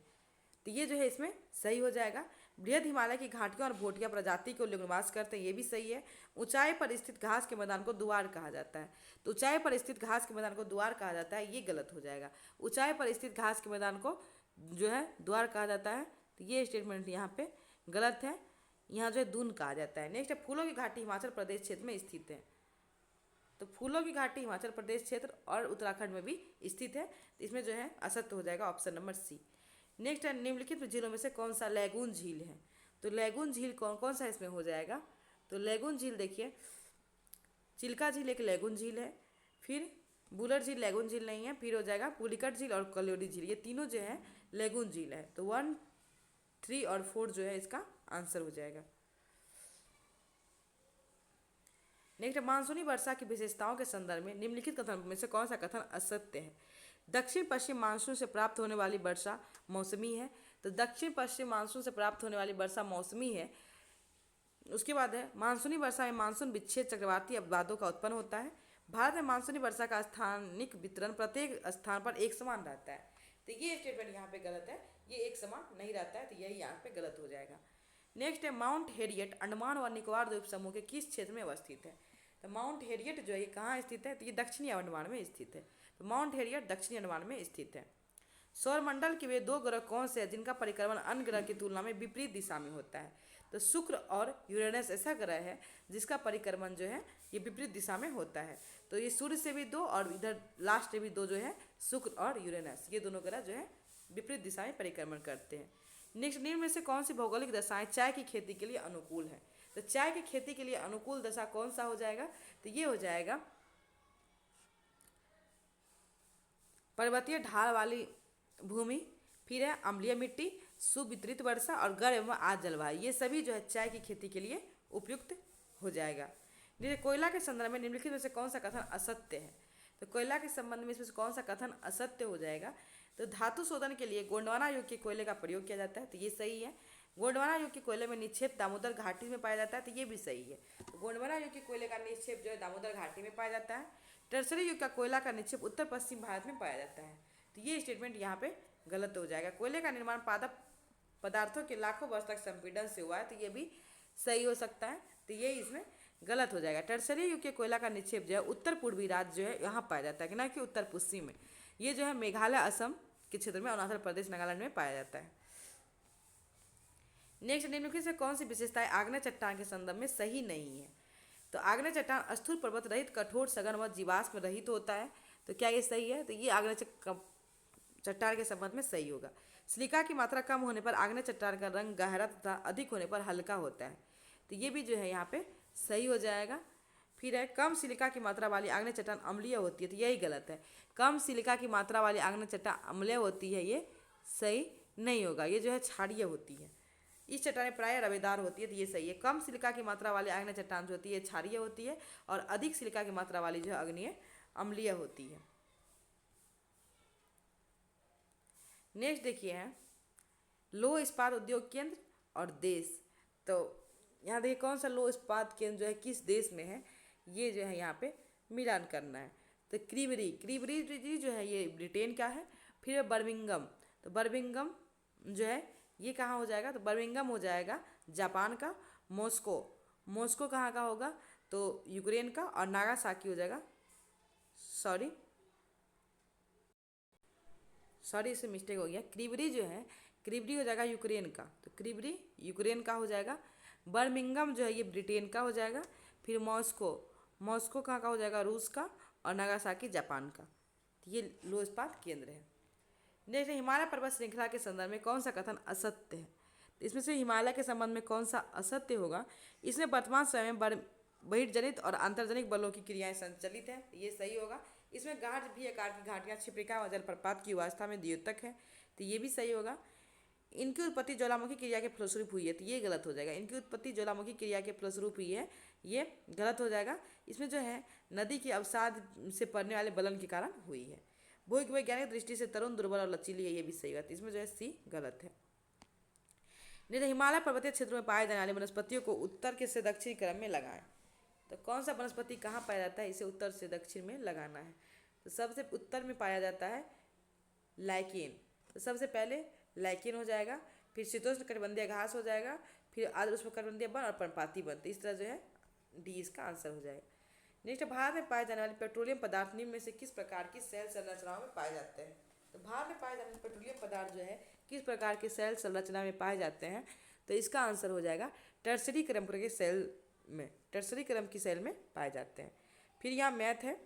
तो ये जो है इसमें सही हो जाएगा। बृहद हिमालय की घाटियों और भोटिया प्रजाति के लोग निवास करते हैं, ये भी सही है। ऊंचाई पर स्थित घास के मैदान को दुआर कहा जाता है, तो ऊंचाई पर स्थित घास के मैदान को द्वार कहा जाता है, ये गलत हो जाएगा। ऊंचाई पर स्थित घास के मैदान को जो है द्वार कहा जाता है, तो ये स्टेटमेंट यहाँ पे गलत है। यहाँ जो है दून कहा जाता है। नेक्स्ट है फूलों की घाटी हिमाचल प्रदेश क्षेत्र में स्थित है, तो फूलों की घाटी हिमाचल प्रदेश क्षेत्र और उत्तराखंड में भी स्थित है, तो इसमें जो है असत्य हो जाएगा ऑप्शन नंबर सी। नेक्स्ट है निम्नलिखित झीलों में से कौन सा लैगून झील है, तो लैगून झील कौन कौन सा इसमें हो जाएगा, तो लैगून झील देखिए चिल्का झील एक लैगून झील है, फिर बुलर झील लैगून झील नहीं है, फिर हो जाएगा पुलिकट झील और कल्योरी झील, ये तीनों जो है लैगून झील है, तो 1, 3 और 4 जो है इसका आंसर हो जाएगा। नेक्स्ट मानसूनी वर्षा की विशेषताओं के संदर्भ में निम्नलिखित कथन में से कौन सा कथन असत्य है। दक्षिण पश्चिम मानसून से प्राप्त होने वाली वर्षा मौसमी है, तो दक्षिण पश्चिम मानसून से प्राप्त होने वाली वर्षा मौसमी है। उसके बाद है मानसूनी वर्षा में मानसून विच्छेद चक्रवाती अपवादों का उत्पन्न होता है। भारत में मानसूनी वर्षा का स्थानिक वितरण प्रत्येक स्थान पर एक समान रहता है, तो ये स्टेटमेंट यहाँ पे गलत है, ये एक समान नहीं रहता है, तो यही यहाँ पे गलत हो जाएगा। नेक्स्ट है माउंट हेरियट अंडमान और निकोबार द्वीप समूह के किस क्षेत्र में अवस्थित है, तो माउंट हेरियट जो है कहाँ स्थित है, तो ये दक्षिणी अंडमान में स्थित है, तो माउंट हेरियट दक्षिणी अंडमान में स्थित है। सौरमंडल के वे दो ग्रह कौन से हैं जिनका परिक्रमण अन्य ग्रह की तुलना में विपरीत दिशा में होता है, तो शुक्र और यूरेनस ऐसा ग्रह है जिसका परिक्रमण जो है ये विपरीत दिशा में होता है, तो ये सूर्य से भी 2 और इधर लास्ट से भी 2 जो है शुक्र और यूरेनस, ये दोनों ग्रह जो है विपरीत दिशा में परिक्रमण करते हैं। नेक्स्ट निम्न में से कौन सी भौगोलिक दशाएं चाय की खेती के लिए अनुकूल है, तो चाय की खेती के लिए अनुकूल दशा कौन सा हो जाएगा, तो ये हो जाएगा पर्वतीय ढाल वाली भूमि, फिर है अम्लीय मिट्टी, सुवितरित वर्षा और गर्म एवं आर्द्र जलवायु, ये सभी जो है चाय की खेती के लिए उपयुक्त हो जाएगा। जैसे कोयला के संदर्भ में निम्नलिखित में से कौन सा कथन असत्य है, तो कोयला के संबंध में इसमें से कौन सा कथन असत्य हो जाएगा, तो धातु शोधन के लिए गोंडवाना युग के कोयले का प्रयोग किया जाता है, तो ये सही है। गोंडवाना युग के कोयले में निक्षेप दामोदर घाटी में पाया जाता है, तो ये भी सही है। तो गोंडवाना युग के कोयले का निक्षेप जो है दामोदर घाटी में पाया जाता है। टर्सरी युग का कोयला का निक्षेप उत्तर पश्चिम भारत में पाया जाता है, तो ये स्टेटमेंट यहाँ पे गलत हो जाएगा। कोयले का निर्माण पादप पदार्थों के लाखों वर्ष तक संपीड़न से हुआ है, तो ये भी सही हो सकता है, तो ये इसमें गलत हो जाएगा। टर्सरी युग के कोयला का निक्षेप जो है उत्तर पूर्वी राज्य जो है यहाँ पाया जाता है, कि ना कि उत्तर पश्चिम में, ये जो है मेघालय असम के क्षेत्र में, अरुणाचल प्रदेश नागालैंड में पाया जाता है। नेक्स्ट निम्नलिखित से कौन सी विशेषताएं आग्नेय चट्टान के संदर्भ में सही नहीं है, तो आग्नेय चट्टान स्थूल पर्वत रहित कठोर सघन व जीवाश्म रहित होता है, तो क्या ये सही है, तो ये आग्नेय चट्टान के संबंध में सही होगा। सिलिका की मात्रा कम होने पर आग्नेय चट्टान का रंग गहरा तथा अधिक होने पर हल्का होता है, तो ये भी जो है यहाँ पे सही हो जाएगा। फिर है कम सिलिका की मात्रा वाली आग्नेय चट्टान अम्लीय होती है, तो यही गलत है। कम सिलिका की मात्रा वाली आग्नेय चट्टान अम्लीय होती है, ये सही नहीं होगा, ये जो है क्षारीय होती है। इस चट्टानें प्राय रवेदार होती है, तो ये सही है। कम सिलिका की मात्रा वाली आग्नेय चट्टान जो होती है क्षारीय होती है, और अधिक सिलिका की मात्रा वाली जो है आग्नेय अम्लीय होती है। नेक्स्ट देखिए है लौह इस्पात उद्योग केंद्र और देश, तो यहाँ देखिए कौन सा लौह इस्पात केंद्र जो है किस देश में है, ये जो है यहाँ पे मिलान करना है। तो क्रीवरी जो है ये ब्रिटेन का है। फिर बर्मिंगम, तो बर्मिंगम जो है ये कहाँ हो जाएगा, तो बर्मिंगम हो जाएगा जापान का। मॉस्को कहाँ का होगा, तो यूक्रेन का। और नागासाकी हो जाएगा, सॉरी इससे मिस्टेक हो गया, क्रीवरी जो है क्रीवरी हो जाएगा यूक्रेन का, तो क्रीवरी यूक्रेन का हो जाएगा। बर्मिंगम जो है ये ब्रिटेन का हो जाएगा। फिर मॉस्को कहाँ का हो जाएगा, रूस का। और नागासाकी जापान का, तो ये लौह इस्पात केंद्र है। नेक्स्ट हिमालय पर्वत श्रृंखला के संदर्भ में कौन सा कथन असत्य है, तो इसमें से हिमालय के संबंध में कौन सा असत्य होगा, इसमें वर्तमान समय में बहिर्जनित और आंतर्जनिक बलों की क्रियाएं संचालित है, ये सही होगा। इसमें गाढ़ भी आकार की घाटियाँ छिप्रिका और जलप्रपात की अवस्था में द्योतक है, तो ये भी सही होगा। इनकी उत्पत्ति ज्वालामुखी क्रिया के फलस्वरूप हुई है, तो ये गलत हो जाएगा। इनकी उत्पत्ति ज्वालामुखी क्रिया के फलस्वरूप हुई है, ये गलत हो जाएगा। इसमें जो है नदी की अवसाद से पड़ने वाले बलन के कारण हुई है। भूवैज्ञानिक दृष्टि से तरुण, दुर्बल और लचीली है, ये भी सही बात है। इसमें जो है सी गलत है। नहीं तो हिमालय पर्वतीय क्षेत्रों में पाए जाने वाली वनस्पतियों को उत्तर के से दक्षिण क्रम में लगाएं, तो कौन सा वनस्पति कहाँ पाया जाता है, इसे उत्तर से दक्षिण में लगाना है। तो सबसे उत्तर में पाया जाता है लाइकेन, तो सबसे पहले लाइकेन हो जाएगा। फिर शीतोष्ण कटिबंधीय घास हो जाएगा, फिर आर्द्र उष्णकटिबंधीय वन और पर्णपाती वन। तो इस तरह जो है डी इसका आंसर हो जाएगा। नेक्स्ट, भारत में पाए जाने वाले पेट्रोलियम पदार्थ निम्न में से किस प्रकार की सेल संरचनाओं में पाए जाते हैं? तो भारत में पाए जाने वाले पेट्रोलियम पदार्थ जो है किस प्रकार के सेल संरचना में पाए जाते हैं? तो इसका आंसर हो जाएगा टर्सरी क्रम के सेल में, टर्सरी क्रम की सेल में पाए जाते हैं। फिर यहाँ मैथ है,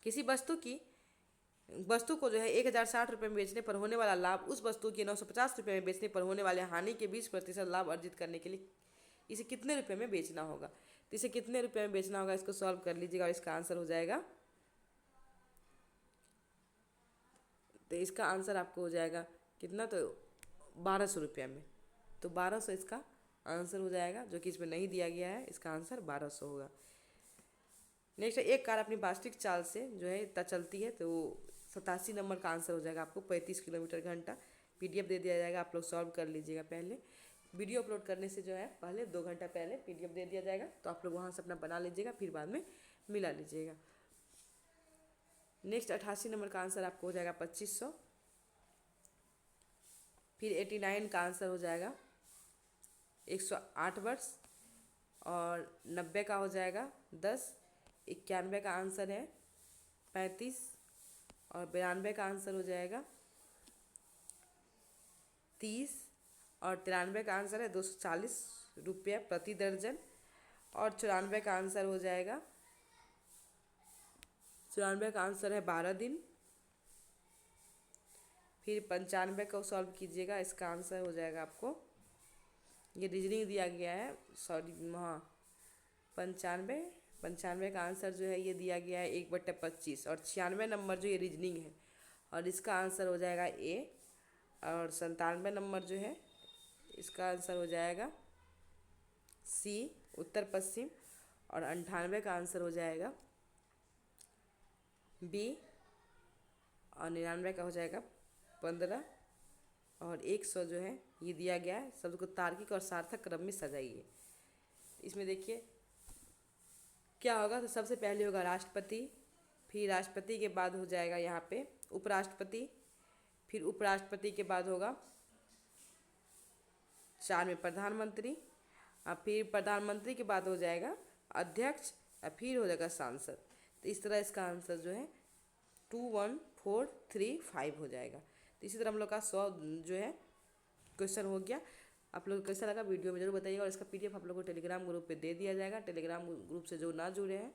किसी वस्तु को जो है 1060 रुपये में बेचने पर होने वाला लाभ उस वस्तु के 950 रुपये में बेचने पर होने वाले हानि के 20% लाभ अर्जित करने के लिए इसे कितने रुपये में बेचना होगा? तो इसे कितने रुपये में बेचना होगा, इसको सॉल्व कर लीजिएगा और इसका आंसर हो जाएगा, तो इसका आंसर आपको हो जाएगा कितना, तो 1200 रुपये में। तो 1200 इसका आंसर हो जाएगा, जो कि इसमें नहीं दिया गया है, इसका आंसर 1200 होगा। नेक्स्ट, एक कार अपनी वास्तविक चाल से जो है इतना चलती है, तो 87 नंबर का आंसर हो जाएगा आपको 35 किलोमीटर घंटा। PDF दे दिया जाएगा, आप लोग सॉल्व कर लीजिएगा। पहले वीडियो अपलोड करने से जो है पहले 2 घंटा पहले PDF दे दिया जाएगा, तो आप लोग वहाँ से अपना बना लीजिएगा, फिर बाद में मिला लीजिएगा। नेक्स्ट 88 नंबर का आंसर आपको हो जाएगा 2500। फिर 89 का आंसर हो जाएगा 108 वर्ष, और 90 का हो जाएगा 10। 91 का आंसर है 35, और 92 का आंसर हो जाएगा 30, और 93 का आंसर है 240 रुपये प्रति दर्जन, और 94 का आंसर हो जाएगा 94 का आंसर है 12 दिन। फिर 95 को सॉल्व कीजिएगा, इसका आंसर हो जाएगा आपको, ये रीजनिंग दिया गया है, सॉरी हाँ 95 का आंसर जो है ये दिया गया है 1/25, और 96 नंबर जो ये रीजनिंग है, और इसका आंसर हो जाएगा ए। और 97 नंबर जो है इसका आंसर हो जाएगा सी, उत्तर पश्चिम, और 98 का आंसर हो जाएगा बी, और 99 का हो जाएगा 15, और 100 जो है ये दिया गया है। शब्द को तार्किक और सार्थक क्रम में सजाइए। इसमें देखिए क्या होगा, तो सबसे पहले होगा राष्ट्रपति, फिर राष्ट्रपति के बाद हो जाएगा यहाँ पे उपराष्ट्रपति, फिर उपराष्ट्रपति के बाद होगा 4 में प्रधानमंत्री, और फिर प्रधानमंत्री के बाद हो जाएगा अध्यक्ष, और फिर हो जाएगा सांसद। तो इस तरह इसका आंसर जो है 21435 हो जाएगा। तो इसी तरह हम लोग का 100 जो है क्वेश्चन हो गया। आप लोग को कैसा लगा वीडियो में जरूर बताइएगा, और इसका PDF आप लोगों को टेलीग्राम ग्रुप पे दे दिया जाएगा। टेलीग्राम ग्रुप से जो ना जुड़े हैं,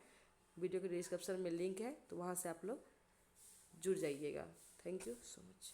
वीडियो के डिस्क्रिप्शन में लिंक है, तो वहाँ से आप लोग जुड़ जाइएगा। Thank you so much.